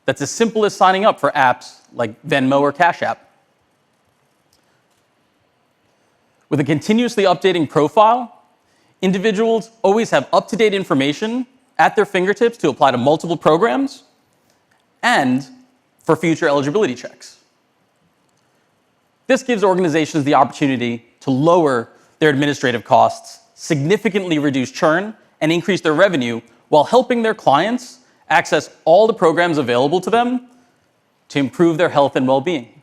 that's as simple as signing up for apps like Venmo or Cash App. With a continuously updating profile, individuals always have up-to-date information at their fingertips to apply to multiple programs and for future eligibility checks. This gives organizations the opportunity to lower their administrative costs, significantly reduce churn, and increase their revenue while helping their clients access all the programs available to them to improve their health and well-being.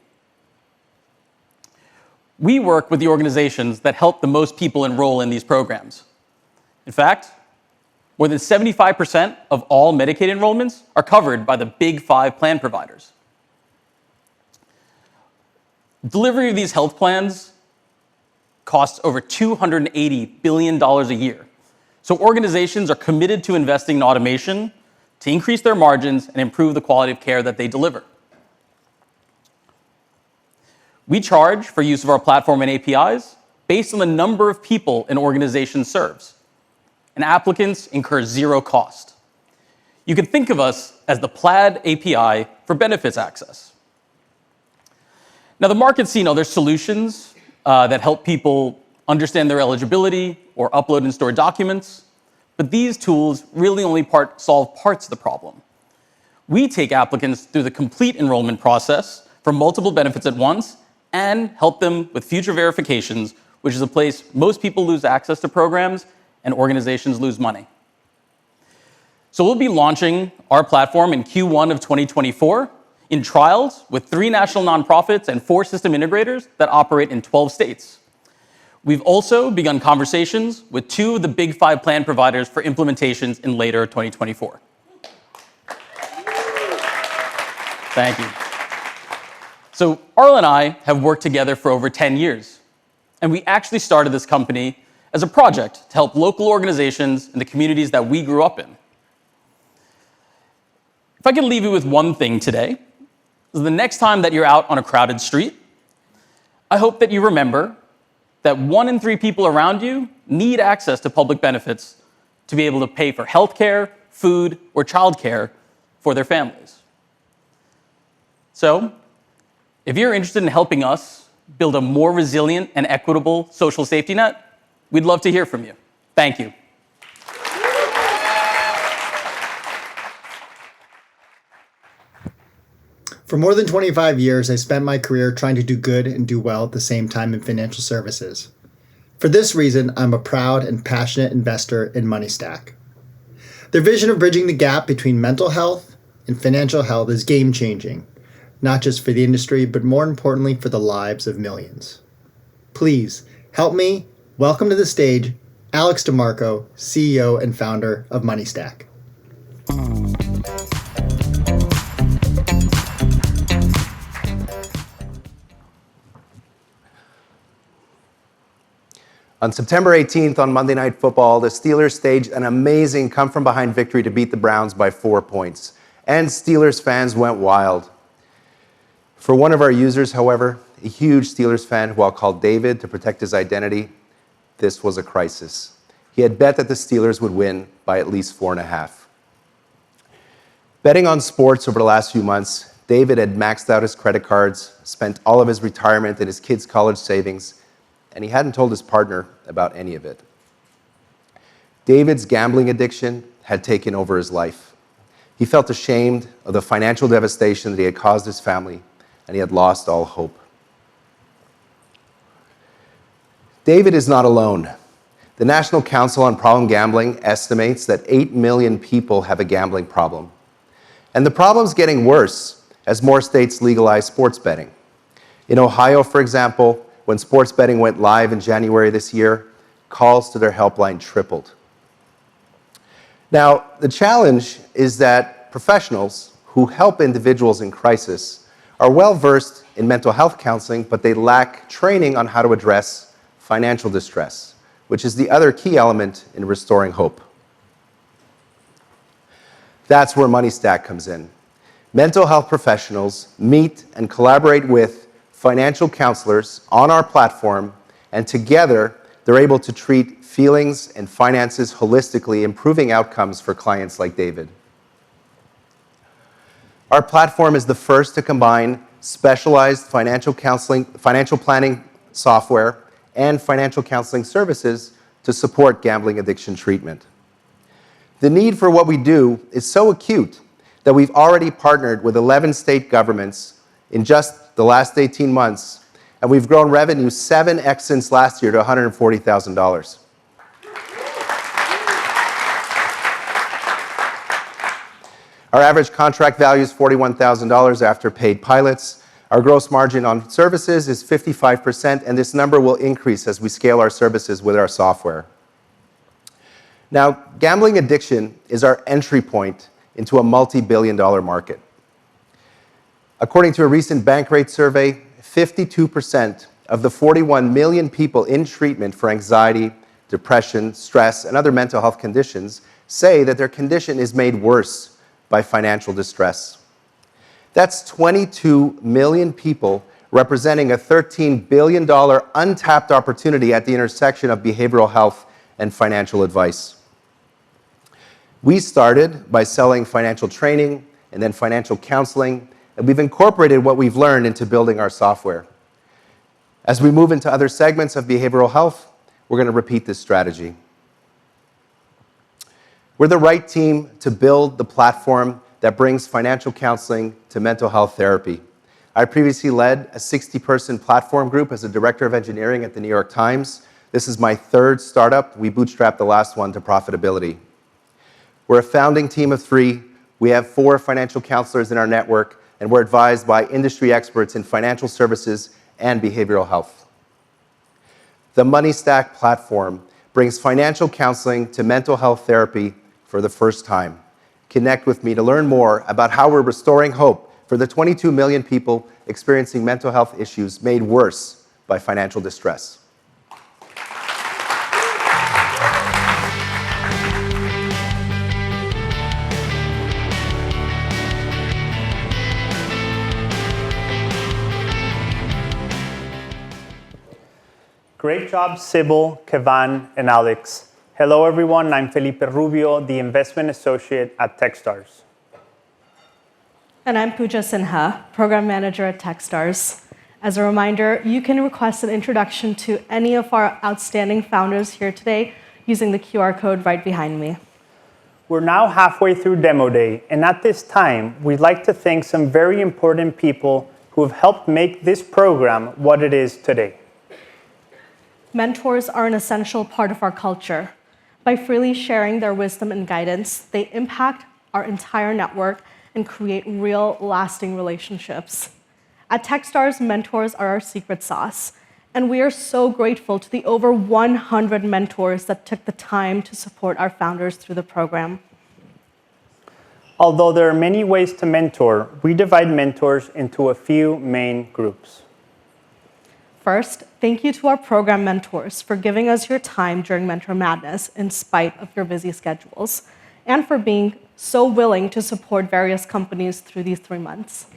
We work with the organizations that help the most people enroll in these programs. In fact, more than 75% of all Medicaid enrollments are covered by the Big Five plan providers. Delivery of these health plans costs over $280 billion a year. So organizations are committed to investing in automation to increase their margins and improve the quality of care that they deliver. We charge for use of our platform and APIs based on the number of people an organization serves, and applicants incur zero cost. You can think of us as the Plaid API for benefits access. Now, the market's seen other solutions that help people understand their eligibility or upload and store documents, but these tools really only solve parts of the problem. We take applicants through the complete enrollment process for multiple benefits at once and help them with future verifications, which is a place most people lose access to programs and organizations lose money. So we'll be launching our platform in Q1 of 2024 in trials with 3 national nonprofits and 4 system integrators that operate in 12 states. We've also begun conversations with 2 of the Big Five plan providers for implementations in later 2024. Thank you. So Arl and I have worked together for over 10 years, and we actually started this company as a project to help local organizations in the communities that we grew up in. If I could leave you with one thing today, is the next time that you're out on a crowded street, I hope that you remember that 1 in 3 people around you need access to public benefits to be able to pay for healthcare, food, or childcare for their families. So, if you're interested in helping us build a more resilient and equitable social safety net, we'd love to hear from you. Thank you. For more than 25 years, I spent my career trying to do good and do well at the same time in financial services. For this reason, I'm a proud and passionate investor in MoneyStack. Their vision of bridging the gap between mental health and financial health is game-changing, not just for the industry, but more importantly for the lives of millions. Please, help me welcome to the stage Alex DeMarco, CEO and founder of MoneyStack. On September 18th on Monday Night Football, the Steelers staged an amazing come-from-behind victory to beat the Browns by 4 points. And Steelers fans went wild. For one of our users, however, a huge Steelers fan who I'll call David to protect his identity, this was a crisis. He had bet that the Steelers would win by at least 4.5. Betting on sports over the last few months, David had maxed out his credit cards, spent all of his retirement and his kids' college savings, and he hadn't told his partner about any of it. David's gambling addiction had taken over his life. He felt ashamed of the financial devastation that he had caused his family, and he had lost all hope. David is not alone. The National Council on Problem Gambling estimates that 8 million people have a gambling problem. And the problem's getting worse as more states legalize sports betting. In Ohio, for example, when sports betting went live in January this year, calls to their helpline tripled. Now, the challenge is that professionals who help individuals in crisis are well versed in mental health counseling, but they lack training on how to address financial distress, which is the other key element in restoring hope. That's where MoneyStack comes in. Mental health professionals meet and collaborate with financial counselors on our platform, and together they're able to treat feelings and finances holistically, improving outcomes for clients like David. Our platform is the first to combine specialized financial counseling, financial planning software, and financial counseling services to support gambling addiction treatment. The need for what we do is so acute that we've already partnered with 11 state governments in just the last 18 months, and we've grown revenue 7x since last year to $140,000. Our average contract value is $41,000 after paid pilots. Our gross margin on services is 55%, and this number will increase as we scale our services with our software. Now, gambling addiction is our entry point into a multi-billion-dollar market. According to a recent Bankrate survey, 52% of the 41 million people in treatment for anxiety, depression, stress, and other mental health conditions say that their condition is made worse by financial distress. That's 22 million people, representing a $13 billion untapped opportunity at the intersection of behavioral health and financial advice. We started by selling financial training and then financial counseling, and we've incorporated what we've learned into building our software. As we move into other segments of behavioral health, we're going to repeat this strategy. We're the right team to build the platform that brings financial counseling to mental health therapy. I previously led a 60-person platform group as a director of engineering at the New York Times. This is my third startup. We bootstrapped the last one to profitability. We're a founding team of 3. We have 4 financial counselors in our network, and we're advised by industry experts in financial services and behavioral health. The MoneyStack platform brings financial counseling to mental health therapy for the first time. Connect with me to learn more about how we're restoring hope for the 22 million people experiencing mental health issues made worse by financial distress. Great job, Sybil, Kevan, and Alex. Hello, everyone. I'm Felipe Rubio, the investment associate at Techstars. And I'm Pooja Sinha, program manager at Techstars. As a reminder, you can request an introduction to any of our outstanding founders here today using the QR code right behind me. We're now halfway through Demo Day, and at this time, we'd like to thank some very important people who have helped make this program what it is today. Mentors are an essential part of our culture. By freely sharing their wisdom and guidance, they impact our entire network and create real, lasting relationships. At Techstars, mentors are our secret sauce, and we are so grateful to the over 100 mentors that took the time to support our founders through the program. Although there are many ways to mentor, we divide mentors into a few main groups. First, thank you to our program mentors for giving us your time during Mentor Madness in spite of your busy schedules, and for being so willing to support various companies through these 3 months.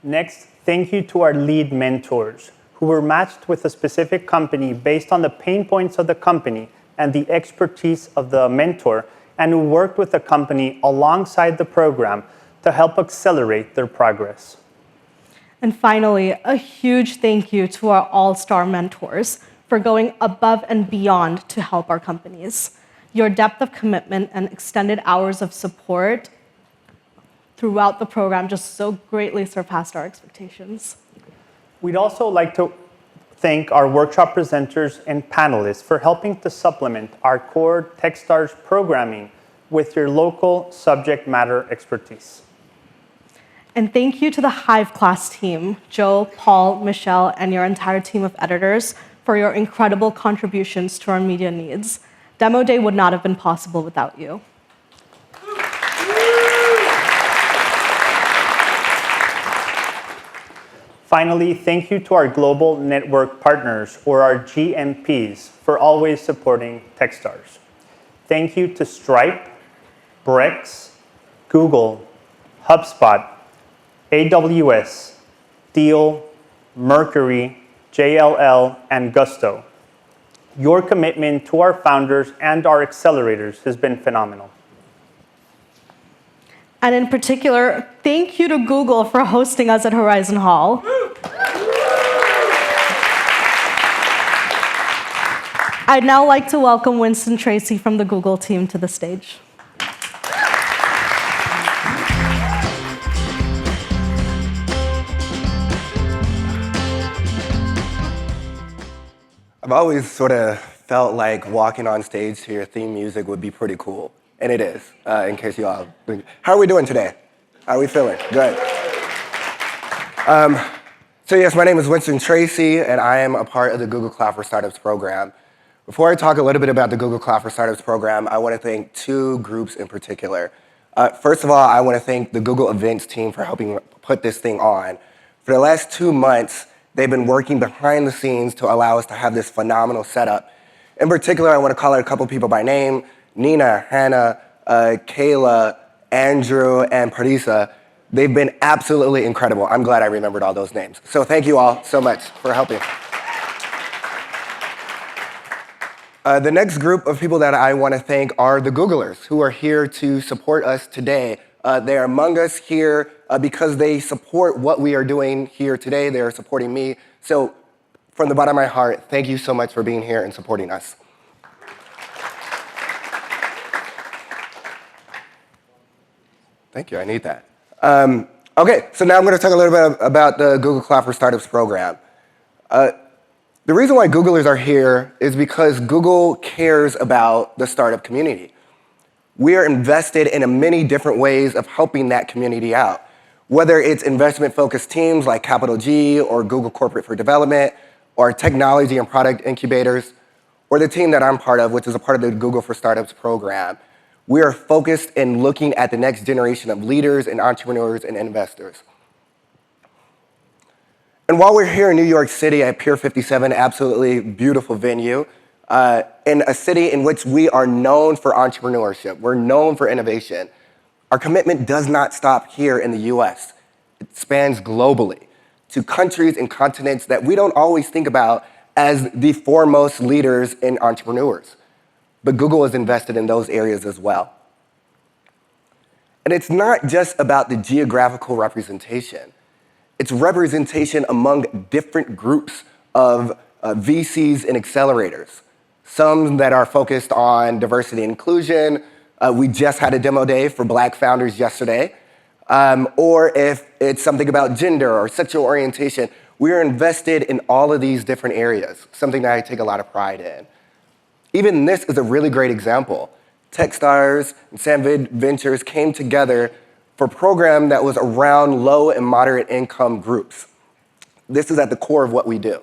Next, thank you to our lead mentors, who were matched with a specific company based on the pain points of the company and the expertise of the mentor, and who worked with the company alongside the program to help accelerate their progress. And finally, a huge thank you to our all-star mentors for going above and beyond to help our companies. Your depth of commitment and extended hours of support throughout the program just so greatly surpassed our expectations. We'd also like to thank our workshop presenters and panelists for helping to supplement our core Techstars programming with your local subject matter expertise. And thank you to the Hiveclass team, Joe, Paul, Michelle, and your entire team of editors for your incredible contributions to our media needs. Demo Day would not have been possible without you. Finally, thank you to our global network partners, or our GMPs, for always supporting Techstars. Thank you to Stripe, Brex, Google, HubSpot, AWS, Deal, Mercury, JLL, and Gusto. Your commitment to our founders and our accelerators has been phenomenal. And in particular, thank you to Google for hosting us at Horizon Hall. I'd now like to welcome Winston Tracy from the Google team to the stage. I've always sort of felt like walking on stage to your theme music would be pretty cool. And it is, in case you all... How are we doing today? How are we feeling? Good. So yes, my name is Winston Tracy, and I am a part of the Google Cloud for Startups program. Before I talk a little bit about the Google Cloud for Startups program, I want to thank two groups in particular. First of all, I want to thank the Google Events team for helping put this thing on. For the last 2 months, they've been working behind the scenes to allow us to have this phenomenal setup. In particular, I want to call out a couple people by name: Nina, Hannah, Kayla, Andrew, and Parisa. They've been absolutely incredible. I'm glad I remembered all those names. So thank you all so much for helping. The next group of people that I want to thank are the Googlers, who are here to support us today. They are among us here because they support what we are doing here today. They are supporting me. So from the bottom of my heart, thank you so much for being here and supporting us. Thank you, I need that. Okay, so now I'm going to talk a little bit about the Google Cloud for Startups program. The reason why Googlers are here is because Google cares about the startup community. We are invested in many different ways of helping that community out, whether it's investment-focused teams like Capital G or Google Corporate for Development, or technology and product incubators, or the team that I'm part of, which is a part of the Google for Startups program. We are focused in looking at the next generation of leaders and entrepreneurs and investors. And while we're here in New York City at Pier 57, absolutely beautiful venue, in a city in which we are known for entrepreneurship, we're known for innovation, our commitment does not stop here in the US. It spans globally to countries and continents that we don't always think about as the foremost leaders in entrepreneurs. But Google is invested in those areas as well. And it's not just about the geographical representation. It's representation among different groups of VCs and accelerators. Some that are focused on diversity and inclusion. We just had a demo day for Black founders yesterday. Or if it's something about gender or sexual orientation, we are invested in all of these different areas, something that I take a lot of pride in. Even this is a really great example. Techstars and Samvid Ventures came together for a program that was around low and moderate income groups. This is at the core of what we do.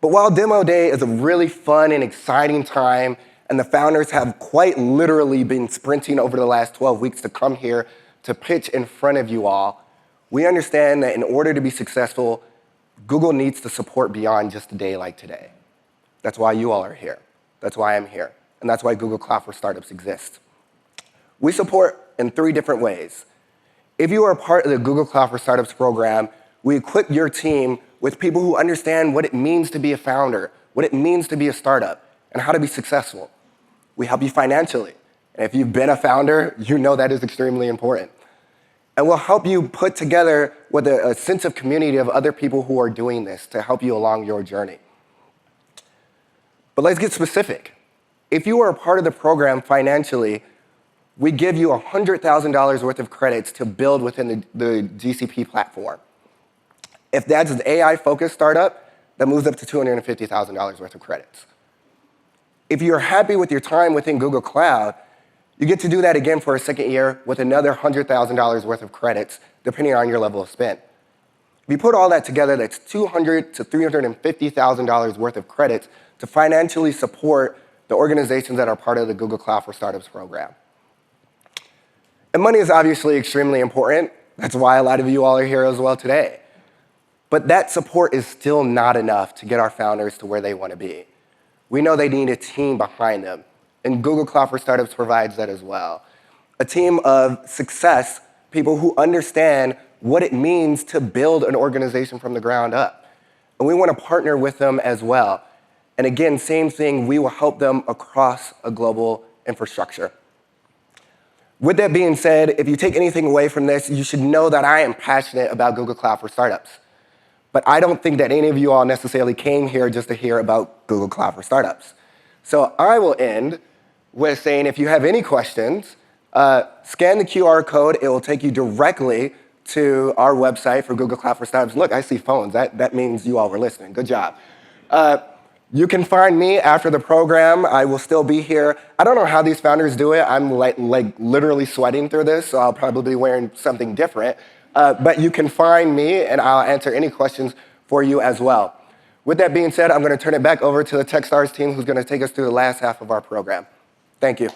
But while Demo Day is a really fun and exciting time, and the founders have quite literally been sprinting over the last 12 weeks to come here to pitch in front of you all, we understand that in order to be successful, Google needs to support beyond just a day like today. That's why you all are here. That's why I'm here. And that's why Google Cloud for Startups exists. We support in 3 different ways. If you are a part of the Google Cloud for Startups program, we equip your team with people who understand what it means to be a founder, what it means to be a startup, and how to be successful. We help you financially. And if you've been a founder, you know that is extremely important. And we'll help you put together with a sense of community of other people who are doing this to help you along your journey. But let's get specific. If you are a part of the program financially, we give you $100,000 worth of credits to build within the GCP platform. If that's an AI-focused startup, that moves up to $250,000 worth of credits. If you're happy with your time within Google Cloud, you get to do that again for a second year with another $100,000 worth of credits depending on your level of spend. If you put all that together, that's $200,000 to $350,000 worth of credits to financially support the organizations that are part of the Google Cloud for Startups program. And money is obviously extremely important. That's why a lot of you all are here as well today. But that support is still not enough to get our founders to where they want to be. We know they need a team behind them, and Google Cloud for Startups provides that as well. A team of success, people who understand what it means to build an organization from the ground up. And we want to partner with them as well. And again, same thing, we will help them across a global infrastructure. With that being said, if you take anything away from this, you should know that I am passionate about Google Cloud for Startups. But I don't think that any of you all necessarily came here just to hear about Google Cloud for Startups. So I will end with saying if you have any questions, scan the QR code. It will take you directly to our website for Google Cloud for Startups. Look, I see phones. That means you all were listening. Good job. You can find me after the program. I will still be here. I don't know how these founders do it. I'm like literally sweating through this, so I'll probably be wearing something different. But you can find me, and I'll answer any questions for you as well. With that being said, I'm going to turn it back over to the Techstars team, who's going to take us through the last half of our program. Thank you.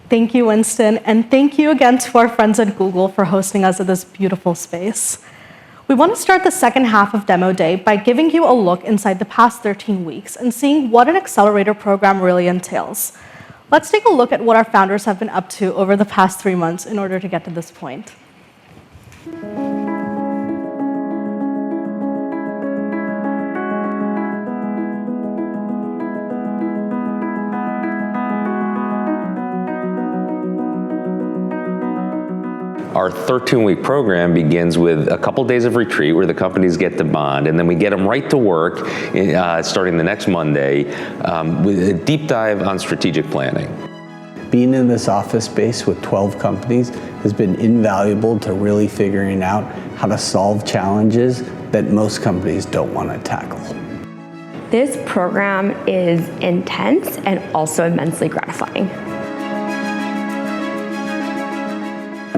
Thank you, Winston, and thank you again to our friends at Google for hosting us at this beautiful space. We want to start the second half of Demo Day by giving you a look inside the past 13 weeks and seeing what an accelerator program really entails. Let's take a look at what our founders have been up to over the past 3 months in order to get to this point. Our 13-week program begins with a couple days of retreat where the companies get to bond, and then we get them right to work starting the next Monday with a deep dive on strategic planning. Being in this office space with 12 companies has been invaluable to really figuring out how to solve challenges that most companies don't want to tackle. This program is intense and also immensely gratifying.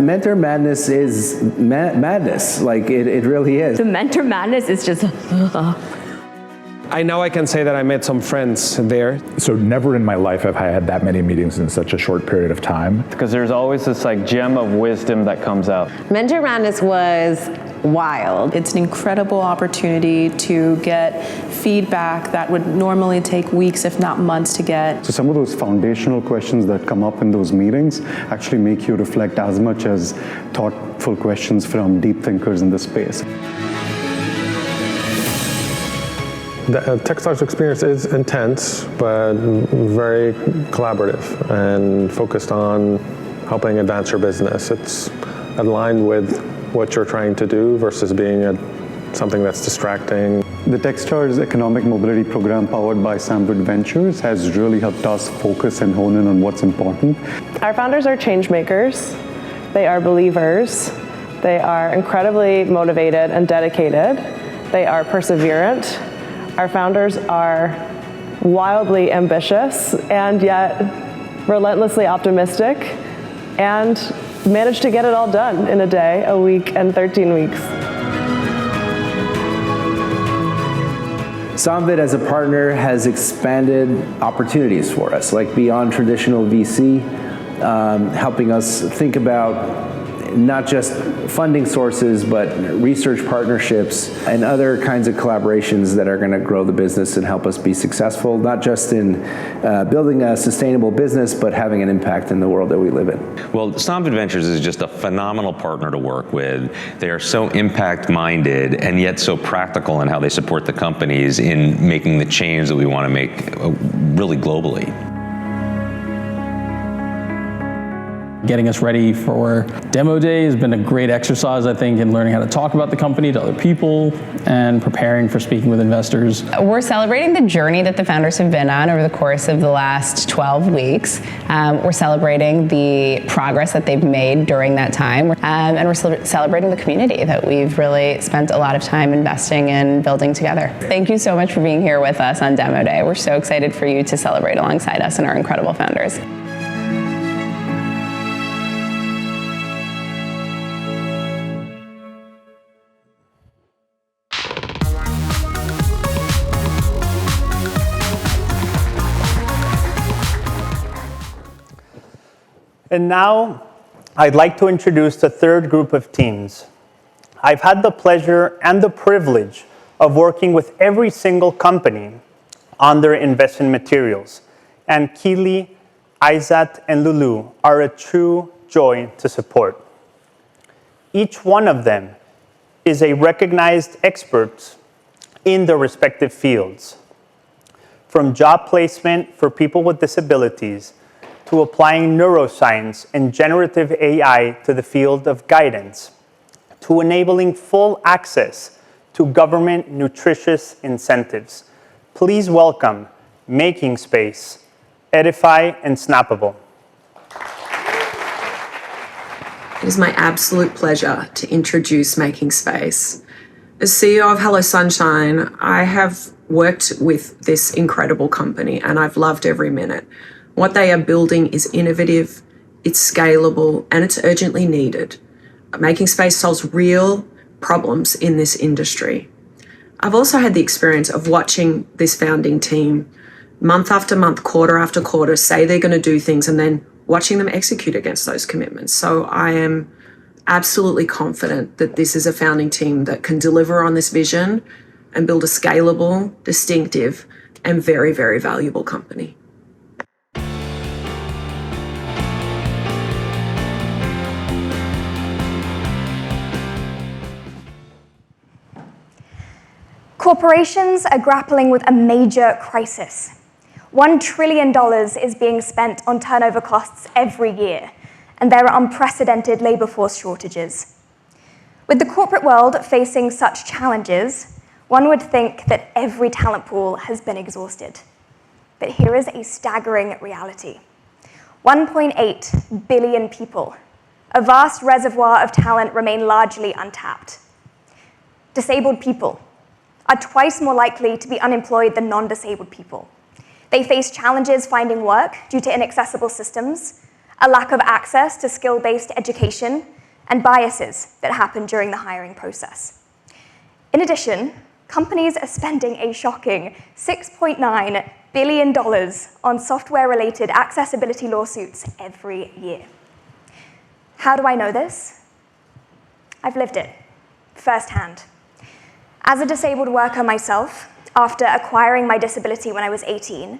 Mentor Madness is madness, like it really is. The Mentor Madness is just, I know I can say that I made some friends there. So never in my life have I had that many meetings in such a short period of time. Because there's always this gem of wisdom that comes out. Mentor Madness was wild. It's an incredible opportunity to get feedback that would normally take weeks, if not months, to get. So some of those foundational questions that come up in those meetings actually make you reflect as much as thoughtful questions from deep thinkers in the space. The Techstars experience is intense, but very collaborative and focused on helping advance your business. It's aligned with what you're trying to do versus being something that's distracting. The Techstars Economic Mobility Program powered by Samvid Ventures has really helped us focus and hone in on what's important. Our founders are change makers. They are believers. They are incredibly motivated and dedicated. They are perseverant. Our founders are wildly ambitious and yet relentlessly optimistic and manage to get it all done in a day, a week, and 13 weeks. Samvid as a partner has expanded opportunities for us, like beyond traditional VC, helping us think about not just funding sources, but research partnerships and other kinds of collaborations that are going to grow the business and help us be successful, not just in building a sustainable business, but having an impact in the world that we live in. Well, Samvid Ventures is just a phenomenal partner to work with. They are so impact-minded and yet so practical in how they support the companies in making the change that we want to make really globally. Getting us ready for Demo Day has been a great exercise, I think, in learning how to talk about the company to other people and preparing for speaking with investors. We're celebrating the journey that the founders have been on over the course of the last 12 weeks. We're celebrating the progress that they've made during that time, and we're celebrating the community that we've really spent a lot of time investing in building together. Thank you so much for being here with us on Demo Day. We're so excited for you to celebrate alongside us and our incredible founders. And now, I'd like to introduce the third group of teams. I've had the pleasure and the privilege of working with every single company on their investment materials. And Keely, Izat, and Lulu are a true joy to support. Each one of them is a recognized expert in their respective fields. From job placement for people with disabilities, to applying neuroscience and generative AI to the field of guidance, to enabling full access to government nutritious incentives. Please welcome Making Space, Edifii, and Snappable. It is my absolute pleasure to introduce Making Space. As CEO of Hello Sunshine, I have worked with this incredible company and I've loved every minute. What they are building is innovative, it's scalable, and it's urgently needed. Making Space solves real problems in this industry. I've also had the experience of watching this founding team month after month, quarter after quarter, say they're going to do things and then watching them execute against those commitments. So I am absolutely confident that this is a founding team that can deliver on this vision and build a scalable, distinctive, and very, very valuable company. Corporations are grappling with a major crisis. $1 trillion is being spent on turnover costs every year, and there are unprecedented labor force shortages. With the corporate world facing such challenges, one would think that every talent pool has been exhausted. But here is a staggering reality. 1.8 billion people, a vast reservoir of talent, remain largely untapped. Disabled people are twice more likely to be unemployed than non-disabled people. They face challenges finding work due to inaccessible systems, a lack of access to skill-based education, and biases that happen during the hiring process. In addition, companies are spending a shocking $6.9 billion on software-related accessibility lawsuits every year. How do I know this? I've lived it firsthand. As a disabled worker myself, after acquiring my disability when I was 18,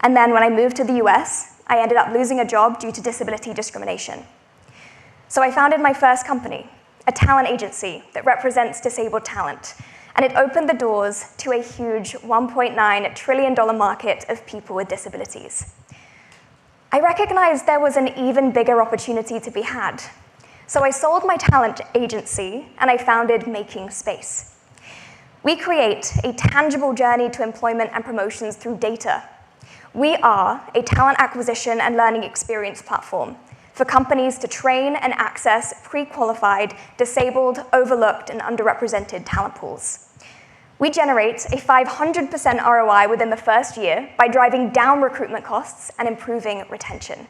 and then when I moved to the US, I ended up losing a job due to disability discrimination. So I founded my first company, a talent agency that represents disabled talent, and it opened the doors to a huge $1.9 trillion market of people with disabilities. I recognized there was an even bigger opportunity to be had. So I sold my talent agency and I founded Making Space. We create a tangible journey to employment and promotions through data. We are a talent acquisition and learning experience platform for companies to train and access pre-qualified, disabled, overlooked, and underrepresented talent pools. We generate a 500% ROI within the first year by driving down recruitment costs and improving retention.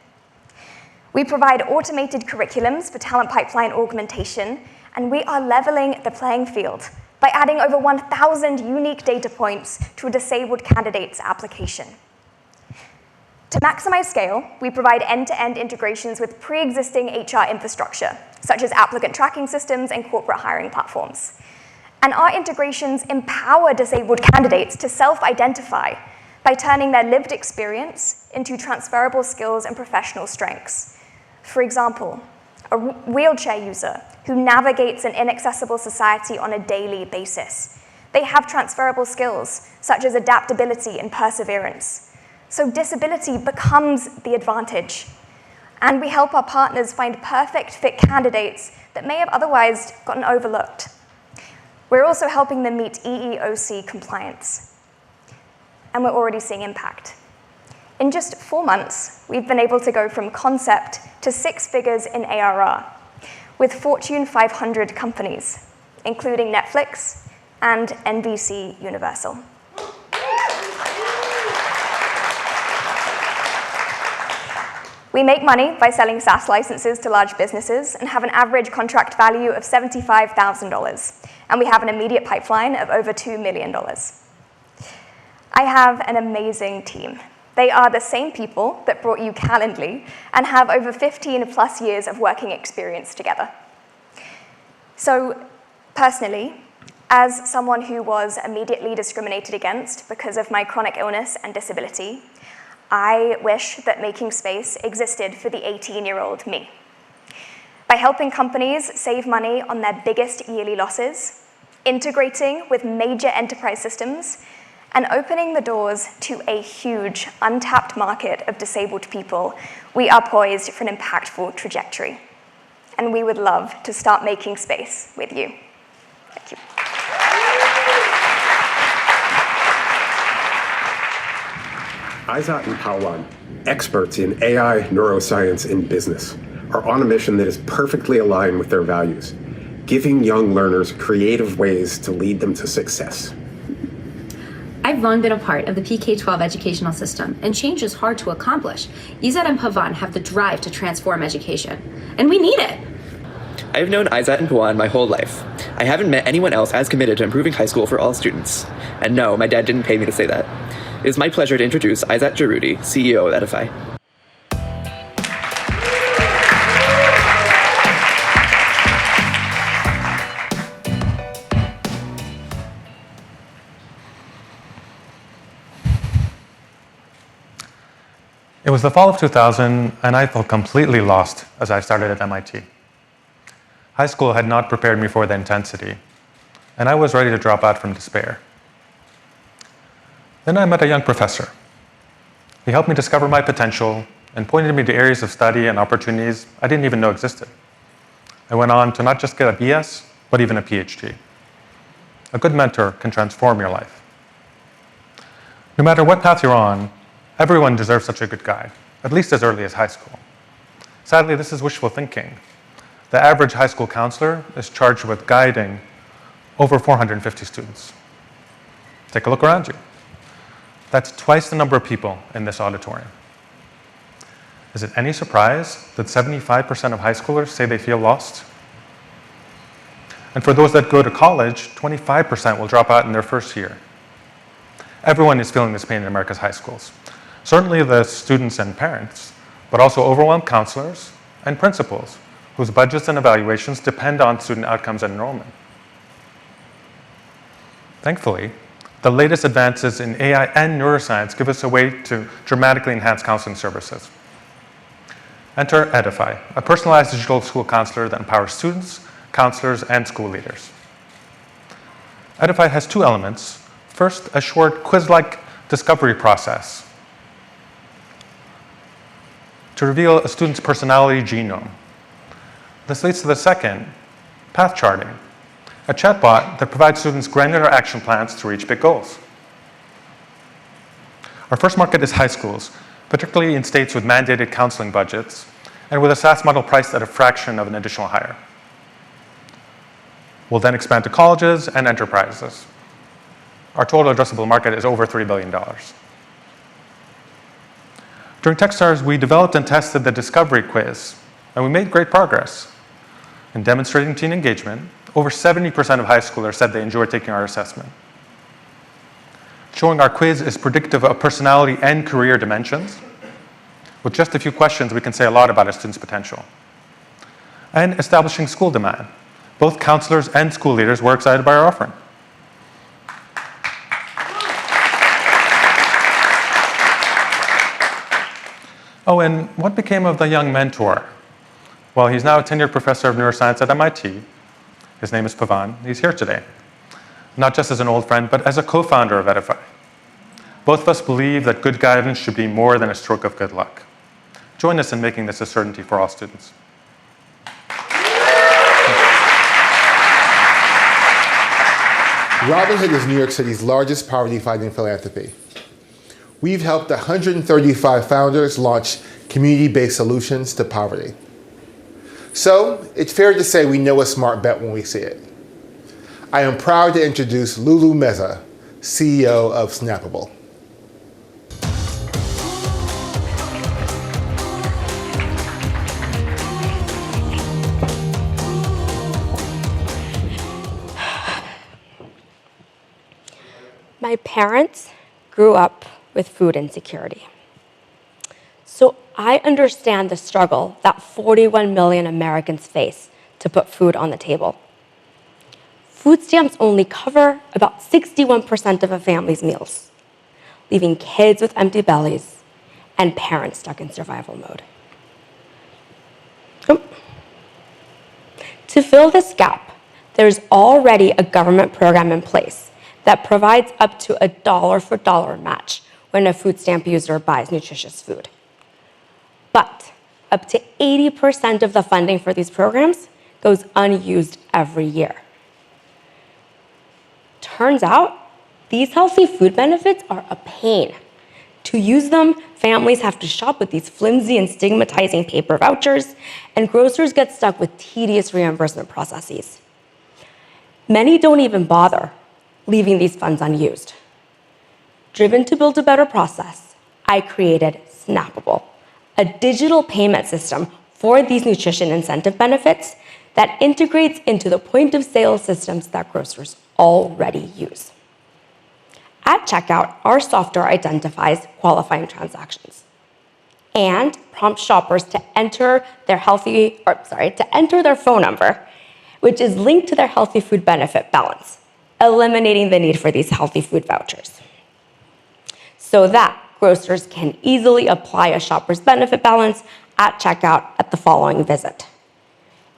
We provide automated curriculums for talent pipeline augmentation, and we are leveling the playing field by adding over 1,000 unique data points to a disabled candidate's application. To maximize scale, we provide end-to-end integrations with pre-existing HR infrastructure, such as applicant tracking systems and corporate hiring platforms. And our integrations empower disabled candidates to self-identify by turning their lived experience into transferable skills and professional strengths. For example, a wheelchair user who navigates an inaccessible society on a daily basis. They have transferable skills, such as adaptability and perseverance. So disability becomes the advantage. And we help our partners find perfect fit candidates that may have otherwise gotten overlooked. We're also helping them meet EEOC compliance. And we're already seeing impact. In just 4 months, we've been able to go from concept to 6 figures in ARR with Fortune 500 companies, including Netflix and NBC Universal. We make money by selling SaaS licenses to large businesses and have an average contract value of $75,000. And we have an immediate pipeline of over $2 million. I have an amazing team. They are the same people that brought you Calendly and have over 15 plus years of working experience together. So personally, as someone who was immediately discriminated against because of my chronic illness and disability, I wish that Making Space existed for the 18-year-old me. By helping companies save money on their biggest yearly losses, integrating with major enterprise systems, and opening the doors to a huge, untapped market of disabled people, we are poised for an impactful trajectory. And we would love to start making space with you. Thank you. Aizat and Pawan, experts in AI, neuroscience, and business, are on a mission that is perfectly aligned with their values, giving young learners creative ways to lead them to success. I've long been a part of the PK-12 educational system, and change is hard to accomplish. Izat and Pavan have the drive to transform education, and we need it. I've known Izat and Pawan my whole life. I haven't met anyone else as committed to improving high school for all students. And no, my dad didn't pay me to say that. It is my pleasure to introduce Izat Jarudi, CEO of Edifii. It was the fall of 2000, and I felt completely lost as I started at MIT. High school had not prepared me for the intensity, and I was ready to drop out from despair. Then I met a young professor. He helped me discover my potential and pointed me to areas of study and opportunities I didn't even know existed. I went on to not just get a BS, but even a PhD. A good mentor can transform your life. No matter what path you're on, everyone deserves such a good guide, at least as early as high school. Sadly, this is wishful thinking. The average high school counselor is charged with guiding over 450 students. Take a look around you. That's twice the number of people in this auditorium. Is it any surprise that 75% of high schoolers say they feel lost? And for those that go to college, 25% will drop out in their first year. Everyone is feeling this pain in America's high schools. Certainly the students and parents, but also overwhelmed counselors and principals whose budgets and evaluations depend on student outcomes and enrollment. Thankfully, the latest advances in AI and neuroscience give us a way to dramatically enhance counseling services. Enter Edifii, a personalized digital school counselor that empowers students, counselors, and school leaders. Edifii has 2 elements. First, a short quiz-like discovery process to reveal a student's personality genome. This leads to the second, path charting, a chatbot that provides students granular action plans to reach big goals. Our first market is high schools, particularly in states with mandated counseling budgets and with a SaaS model priced at a fraction of an additional hire. We'll then expand to colleges and enterprises. Our total addressable market is over $3 billion. During Techstars, we developed and tested the discovery quiz, and we made great progress. In demonstrating teen engagement, over 70% of high schoolers said they enjoyed taking our assessment. Showing our quiz is predictive of personality and career dimensions. With just a few questions, we can say a lot about a student's potential. And establishing school demand. Both counselors and school leaders were excited by our offering. Oh, and what became of the young mentor? Well, he's now a tenured professor of neuroscience at MIT. His name is Pavan. He's here today, not just as an old friend, but as a co-founder of Edifii. Both of us believe that good guidance should be more than a stroke of good luck. Join us in making this a certainty for all students. Robin Hood is New York City's largest poverty-fighting philanthropy. We've helped 135 founders launch community-based solutions to poverty. So, it's fair to say we know a smart bet when we see it. I am proud to introduce Lulu Meza, CEO of Snappable. My parents grew up with food insecurity. So I understand the struggle that 41 million Americans face to put food on the table. Food stamps only cover about 61% of a family's meals, leaving kids with empty bellies and parents stuck in survival mode. To fill this gap, there's already a government program in place that provides up to a dollar-for-dollar match when a food stamp user buys nutritious food. But up to 80% of the funding for these programs goes unused every year. Turns out, these healthy food benefits are a pain. To use them, families have to shop with these flimsy and stigmatizing paper vouchers, and grocers get stuck with tedious reimbursement processes. Many don't even bother, leaving these funds unused. Driven to build a better process, I created Snappable, a digital payment system for these nutrition incentive benefits that integrates into the point-of-sale systems that grocers already use. At checkout, our software identifies qualifying transactions and prompts shoppers to enter their phone number, which is linked to their healthy food benefit balance, eliminating the need for these healthy food vouchers, so that grocers can easily apply a shopper's benefit balance at checkout at the following visit.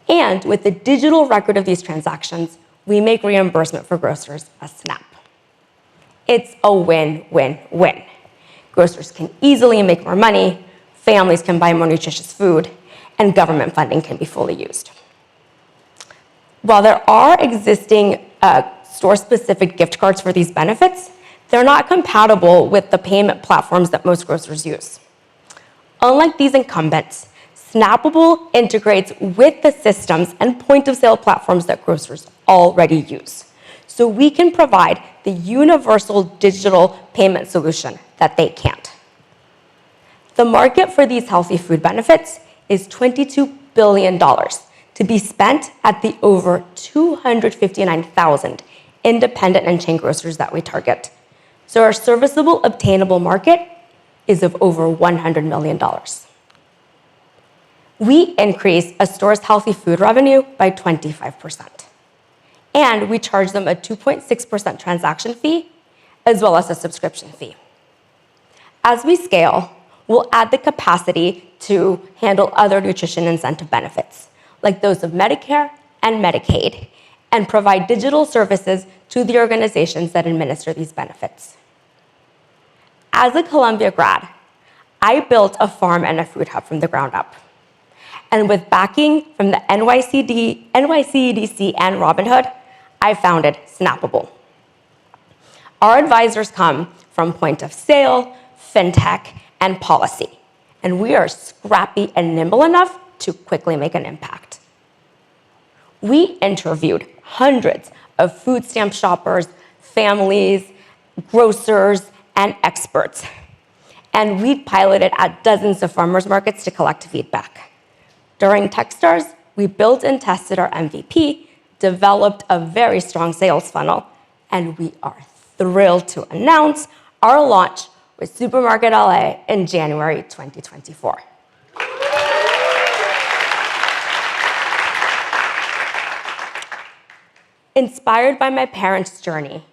And with the digital record of these transactions, we make reimbursement for grocers a snap. It's a win-win-win. Grocers can easily make more money, families can buy more nutritious food, and government funding can be fully used. While there are existing store-specific gift cards for these benefits, they're not compatible with the payment platforms that most grocers use. Unlike these incumbents, Snappable integrates with the systems and point-of-sale platforms that grocers already use, so we can provide the universal digital payment solution that they can't. The market for these healthy food benefits is $22 billion to be spent at the over 259,000 independent and chain grocers that we target. So our serviceable obtainable market is of over $100 million. We increase a store's healthy food revenue by 25%. And we charge them a 2.6% transaction fee, as well as a subscription fee. As we scale, we'll add the capacity to handle other nutrition incentive benefits, like those of Medicare and Medicaid, and provide digital services to the organizations that administer these benefits. As a Columbia grad, I built a farm and a food hub from the ground up. And with backing from the NYCDC and Robin Hood, I founded Snappable. Our advisors come from point of sale, fintech, and policy, and we are scrappy and nimble enough to quickly make an impact. We interviewed hundreds of food stamp shoppers, families, grocers, and experts, and we piloted at dozens of farmers markets to collect feedback. During Techstars, we built and tested our MVP, developed a very strong sales funnel, and we are thrilled to announce our launch with Supermarket LA in January 2024. Inspired by my parents' journey,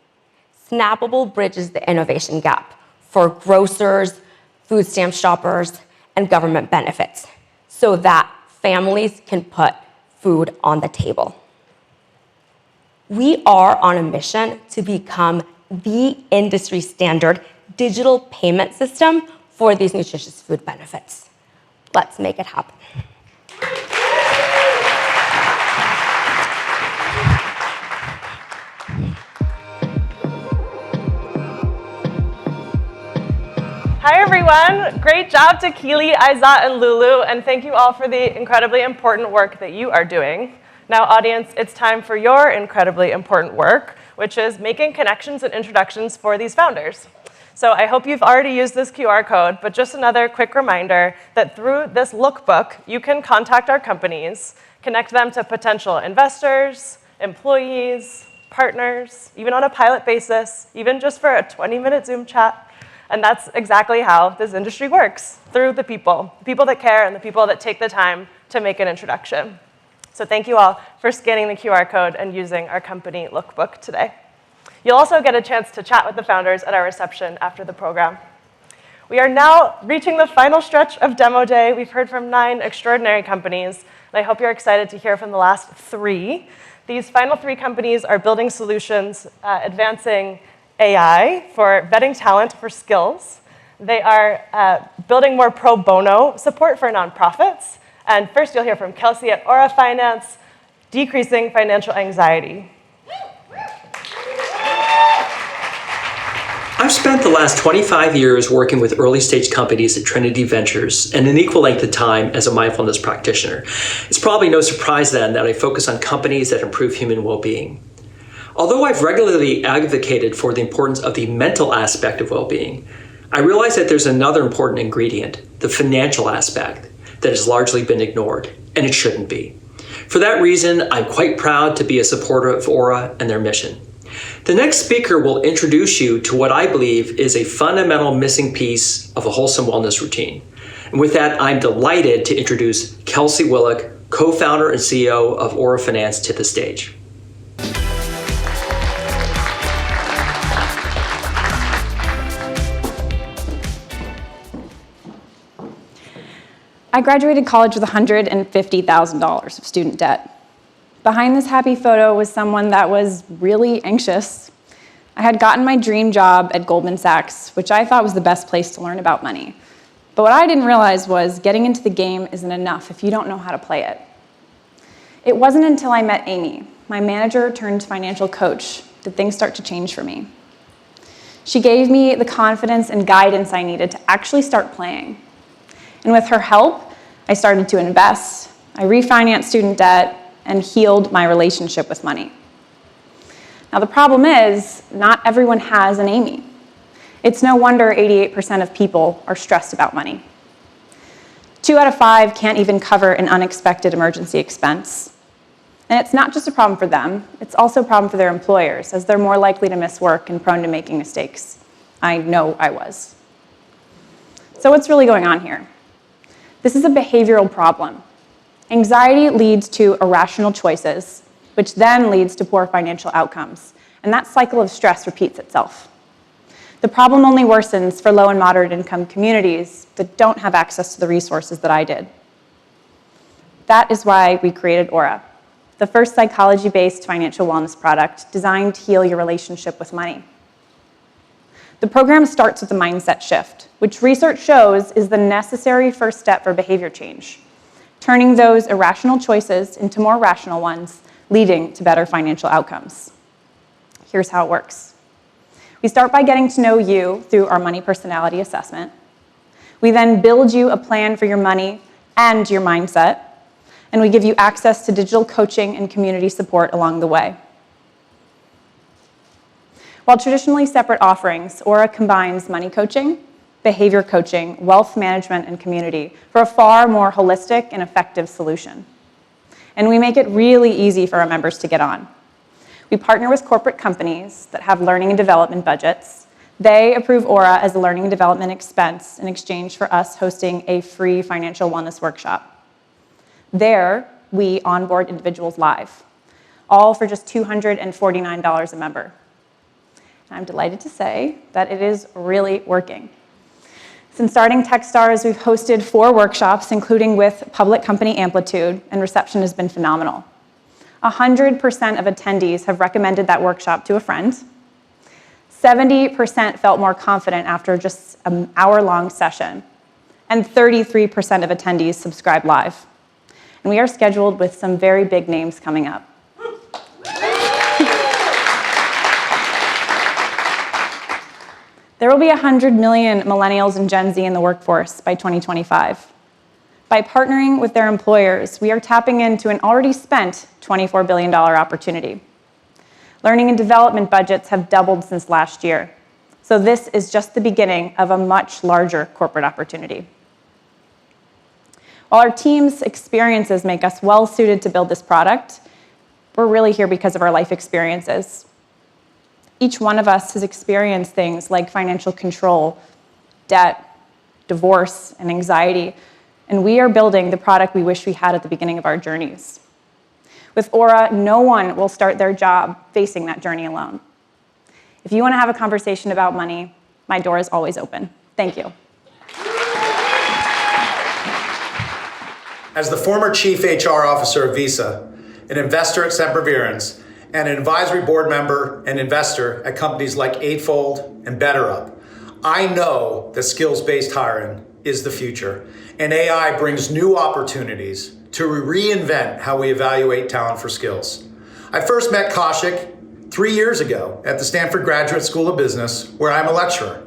Snappable bridges the innovation gap for grocers, food stamp shoppers, and government benefits so that families can put food on the table. We are on a mission to become the industry standard digital payment system for these nutritious food benefits. Let's make it happen. Hi everyone, great job to Keely, Aizat, and Lulu, and thank you all for the incredibly important work that you are doing. Now audience, it's time for your incredibly important work, which is making connections and introductions for these founders. So I hope you've already used this QR code, but just another quick reminder that through this lookbook, you can contact our companies, connect them to potential investors, employees, partners, even on a pilot basis, even just for a 20-minute Zoom chat. And that's exactly how this industry works, through the people that care and the people that take the time to make an introduction. So thank you all for scanning the QR code and using our company lookbook today. You'll also get a chance to chat with the founders at our reception after the program. We are now reaching the final stretch of Demo Day. We've heard from 9 extraordinary companies, and I hope you're excited to hear from the last 3. These final 3 companies are building solutions, advancing AI for vetting talent for skills. They are building more pro bono support for nonprofits. And first you'll hear from Kelsey at Aura Finance, decreasing financial anxiety. I've spent the last 25 years working with early stage companies at Trinity Ventures and an equal length of time as a mindfulness practitioner. It's probably no surprise then that I focus on companies that improve human well-being. Although I've regularly advocated for the importance of the mental aspect of well-being, I realize that there's another important ingredient, the financial aspect, that has largely been ignored, and it shouldn't be. For that reason, I'm quite proud to be a supporter of Aura and their mission. The next speaker will introduce you to what I believe is a fundamental missing piece of a wholesome wellness routine. And with that, I'm delighted to introduce Kelsey Willock, co-founder and CEO of Aura Finance, to the stage. I graduated college with $150,000 of student debt. Behind this happy photo was someone that was really anxious. I had gotten my dream job at Goldman Sachs, which I thought was the best place to learn about money. But what I didn't realize was getting into the game isn't enough if you don't know how to play it. It wasn't until I met Amy, my manager turned financial coach, did things start to change for me. She gave me the confidence and guidance I needed to actually start playing. And with her help, I started to invest, I refinanced student debt, and healed my relationship with money. Now the problem is, not everyone has an Amy. It's no wonder 88% of people are stressed about money. 2 out of 5 can't even cover an unexpected emergency expense. And it's not just a problem for them, it's also a problem for their employers, as they're more likely to miss work and prone to making mistakes. I know I was. So what's really going on here? This is a behavioral problem. Anxiety leads to irrational choices, which then leads to poor financial outcomes. And that cycle of stress repeats itself. The problem only worsens for low and moderate income communities that don't have access to the resources that I did. That is why we created Aura, the first psychology-based financial wellness product designed to heal your relationship with money. The program starts with a mindset shift, which research shows is the necessary first step for behavior change, turning those irrational choices into more rational ones, leading to better financial outcomes. Here's how it works. We start by getting to know you through our money personality assessment. We then build you a plan for your money and your mindset, and we give you access to digital coaching and community support along the way. While traditionally separate offerings, Aura combines money coaching, behavior coaching, wealth management, and community for a far more holistic and effective solution. And we make it really easy for our members to get on. We partner with corporate companies that have learning and development budgets. They approve Aura as a learning and development expense in exchange for us hosting a free financial wellness workshop. There, we onboard individuals live, all for just $249 a member. I'm delighted to say that it is really working. Since starting Techstars, we've hosted 4 workshops, including with public company Amplitude, and reception has been phenomenal. 100% of attendees have recommended that workshop to a friend. 70% felt more confident after just an hour-long session. and 33% of attendees subscribe live. And we are scheduled with some very big names coming up. There will be 100 million millennials and Gen Z in the workforce by 2025. By partnering with their employers, we are tapping into an already spent $24 billion opportunity. Learning and development budgets have doubled since last year. So this is just the beginning of a much larger corporate opportunity. While our team's experiences make us well suited to build this product, we're really here because of our life experiences. Each one of us has experienced things like financial control, debt, divorce, and anxiety, and we are building the product we wish we had at the beginning of our journeys. With Aura, no one will start their job facing that journey alone. If you want to have a conversation about money, my door is always open. Thank you. As the former Chief HR Officer of Visa, an investor at Sempervirens, and an advisory board member and investor at companies like Eightfold and BetterUp, I know that skills-based hiring is the future, and AI brings new opportunities to reinvent how we evaluate talent for skills. I first met Kaushik 3 years ago at the Stanford Graduate School of Business, where I'm a lecturer.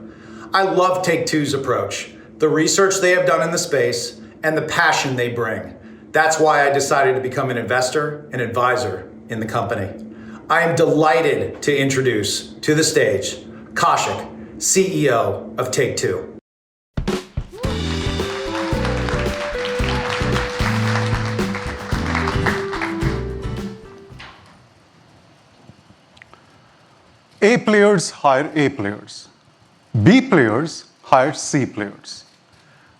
I love Take-Two's approach, the research they have done in the space, and the passion they bring. That's why I decided to become an investor and advisor in the company. I am delighted to introduce to the stage Kaushik, CEO of Take-Two. A players hire A players. B players hire C players.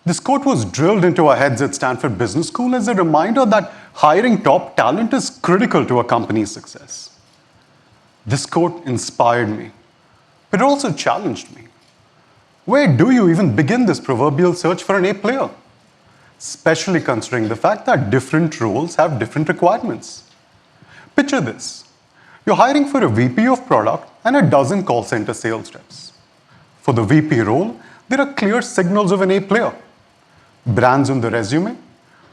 This quote was drilled into our heads at Stanford Business School as a reminder that hiring top talent is critical to a company's success. This quote inspired me, but it also challenged me. Where do you even begin this proverbial search for an A player? Especially considering the fact that different roles have different requirements. Picture this. You're hiring for a VP of product and a dozen call center sales reps. For the VP role, there are clear signals of an A player. Brands on the resume,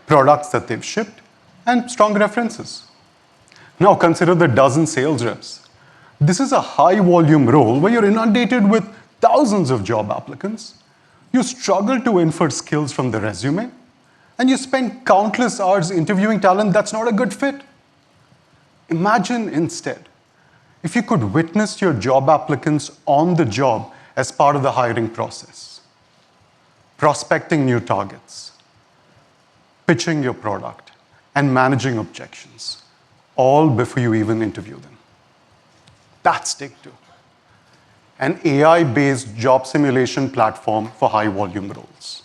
products that they've shipped, and strong references. Now consider the dozen sales reps. This is a high volume role where you're inundated with thousands of job applicants. You struggle to infer skills from the resume, and you spend countless hours interviewing talent that's not a good fit. Imagine instead, if you could witness your job applicants on the job as part of the hiring process. Prospecting new targets, pitching your product, and managing objections, all before you even interview them. That's Take-Two, an AI-based job simulation platform for high-volume roles.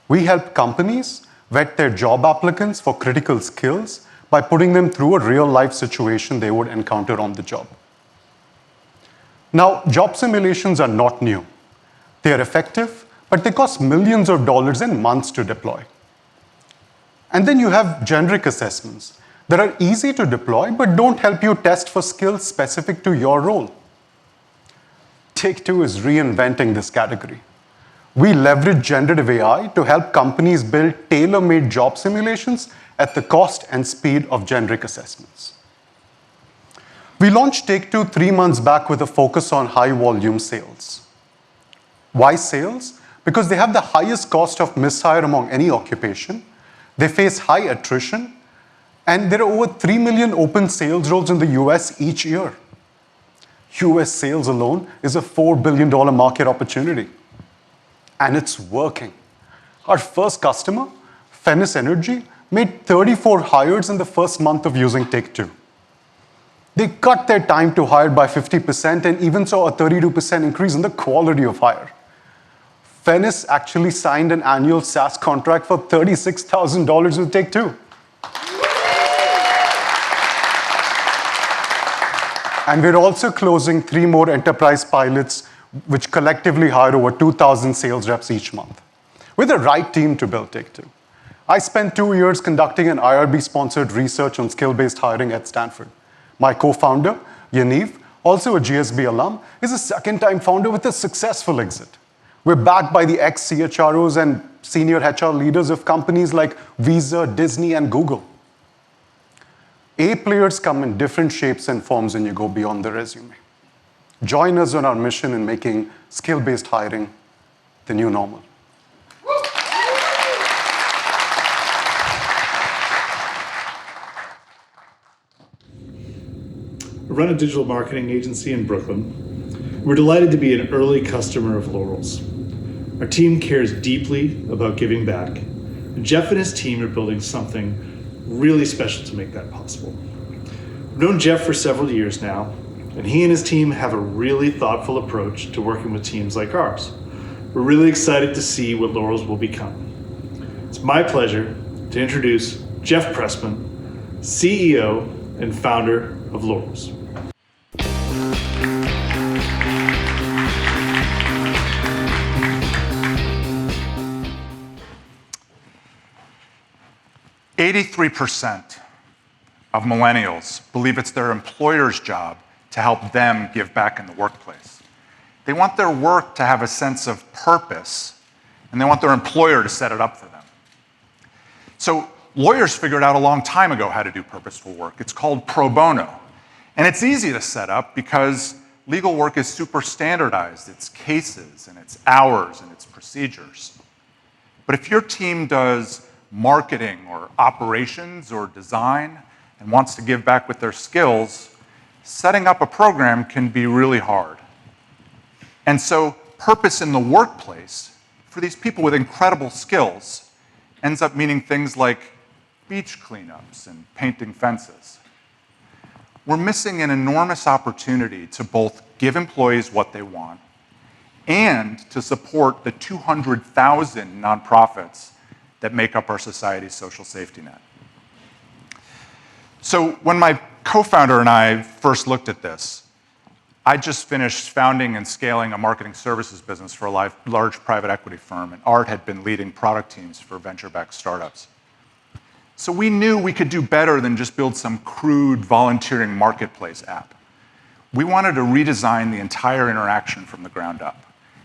We help companies vet their job applicants for critical skills by putting them through a real-life situation they would encounter on the job. Now, job simulations are not new. They are effective, but they cost millions of dollars and months to deploy. And then you have generic assessments that are easy to deploy, but don't help you test for skills specific to your role. Take-Two is reinventing this category. We leverage generative AI to help companies build tailor-made job simulations at the cost and speed of generic assessments. We launched Take-Two 3 months back with a focus on high-volume sales. Why sales? Because they have the highest cost of mishire among any occupation, they face high attrition, and there are over 3 million open sales roles in the US each year. US sales alone is a $4 billion market opportunity. And it's working. Our first customer, Fennis Energy, made 34 hires in the first month of using Take-Two. They cut their time to hire by 50% and even saw a 32% increase in the quality of hire. Fennis actually signed an annual SaaS contract for $36,000 with Take-Two. And we're also closing 3 more enterprise pilots, which collectively hire over 2,000 sales reps each month. We're the right team to build Take-Two. I spent 2 years conducting an IRB-sponsored research on skill-based hiring at Stanford. My co-founder, Yaniv, also a GSB alum, is a second-time founder with a successful exit. We're backed by the ex-CHROs and senior HR leaders of companies like Visa, Disney, and Google. A players come in different shapes and forms when you go beyond the resume. Join us on our mission in making skill-based hiring the new normal. I run a digital marketing agency in Brooklyn. We're delighted to be an early customer of Laurels. Our team cares deeply about giving back, and Jeff and his team are building something really special to make that possible. I've known Jeff for several years now, and he and his team have a really thoughtful approach to working with teams like ours. We're really excited to see what Laurels will become. It's my pleasure to introduce Jeff Pressman, CEO and founder of Laurels. "83% of millennials believe it's their employer's job to help them give back in the workplace. They want their work to have a sense of purpose, and they want their employer to set it up for them. So lawyers figured out a long time ago how to do purposeful work. It's called pro bono. And it's easy to set up because legal work is super standardized. It's cases, and it's hours, and it's procedures. But if your team does marketing or operations or design and wants to give back with their skills, setting up a program can be really hard. And so purpose in the workplace for these people with incredible skills ends up meaning things like beach cleanups and painting fences. We're missing an enormous opportunity to both give employees what they want and to support the 200,000 nonprofits that make up our society's social safety net. So when my co-founder and I first looked at this, I just finished founding and scaling a marketing services business for a large private equity firm, and Art had been leading product teams for venture-backed startups. So we knew we could do better than just build some crude volunteering marketplace app. We wanted to redesign the entire interaction from the ground up.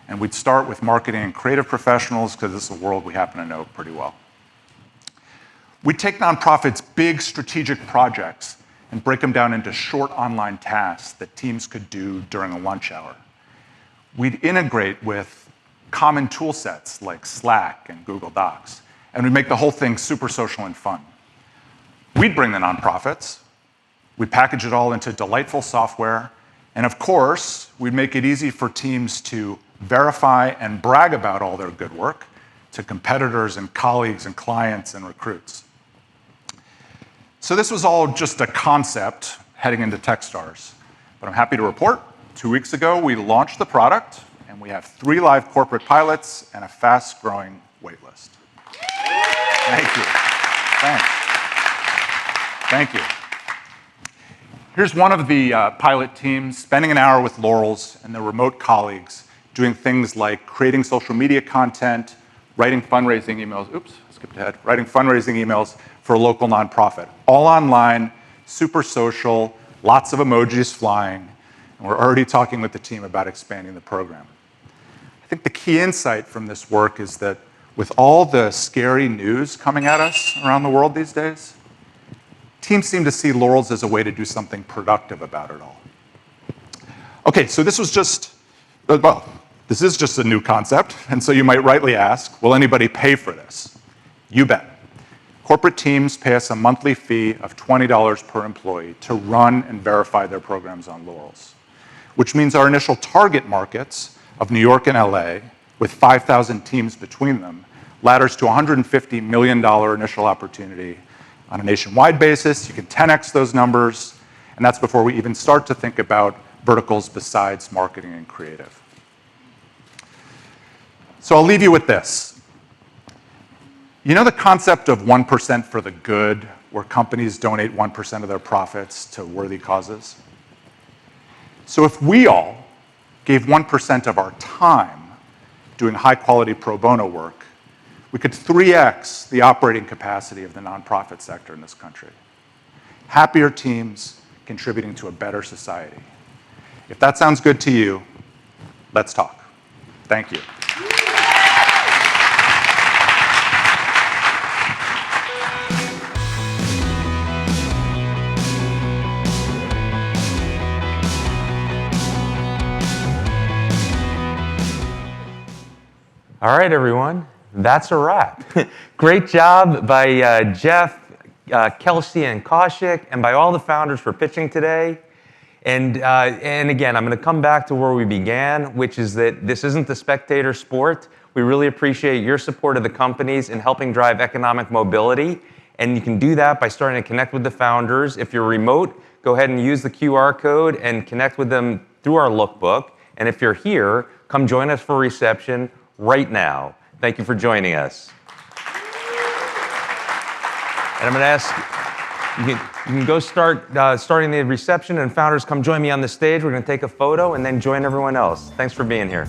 And we'd start with marketing and creative professionals because this is a world we happen to know pretty well. We'd take nonprofits' big strategic projects and break them down into short online tasks that teams could do during a lunch hour. We'd integrate with common tool sets like Slack and Google Docs, and we'd make the whole thing super social and fun. We'd bring the nonprofits, we'd package it all into delightful software, and of course, we'd make it easy for teams to verify and brag about all their good work to competitors and colleagues and clients and recruits. So this was all just a concept heading into Techstars. But I'm happy to report, 2 weeks ago, we launched the product, and we have 3 live corporate pilots and a fast-growing waitlist. Thank you. Thanks. Thank you. Here's one of the pilot teams spending an hour with Laurels and their remote colleagues doing things like creating social media content, writing fundraising emails, writing fundraising emails for a local nonprofit. All online, super social, lots of emojis flying, and we're already talking with the team about expanding the program. I think the key insight from this work is that with all the scary news coming at us around the world these days, teams seem to see Laurels as a way to do something productive about it all. Okay, so this is just a new concept, and so you might rightly ask, will anybody pay for this? You bet. Corporate teams pay us a monthly fee of $20 per employee to run and verify their programs on Laurels, which means our initial target markets of New York and LA, with 5,000 teams between them, ladders to $150 million initial opportunity on a nationwide basis. You can 10x those numbers, and that's before we even start to think about verticals besides marketing and creative. So I'll leave you with this. You know the concept of 1% for the good, where companies donate 1% of their profits to worthy causes? So if we all gave 1% of our time doing high-quality pro bono work, we could 3x the operating capacity of the nonprofit sector in this country. Happier teams contributing to a better society. If that sounds good to you, let's talk. Thank you. All right, everyone. That's a wrap. Great job by Jeff, Kelsey, and Kaushik, and by all the founders for pitching today. And again, I'm going to come back to where we began, which is that this isn't the spectator sport. We really appreciate your support of the companies in helping drive economic mobility. And you can do that by starting to connect with the founders. If you're remote, go ahead and use the QR code and connect with them through our lookbook. And if you're here, come join us for reception right now. Thank you for joining us. And I'm going to ask, you can go starting the reception, and founders come join me on the stage. We're going to take a photo and then join everyone else. Thanks for being here.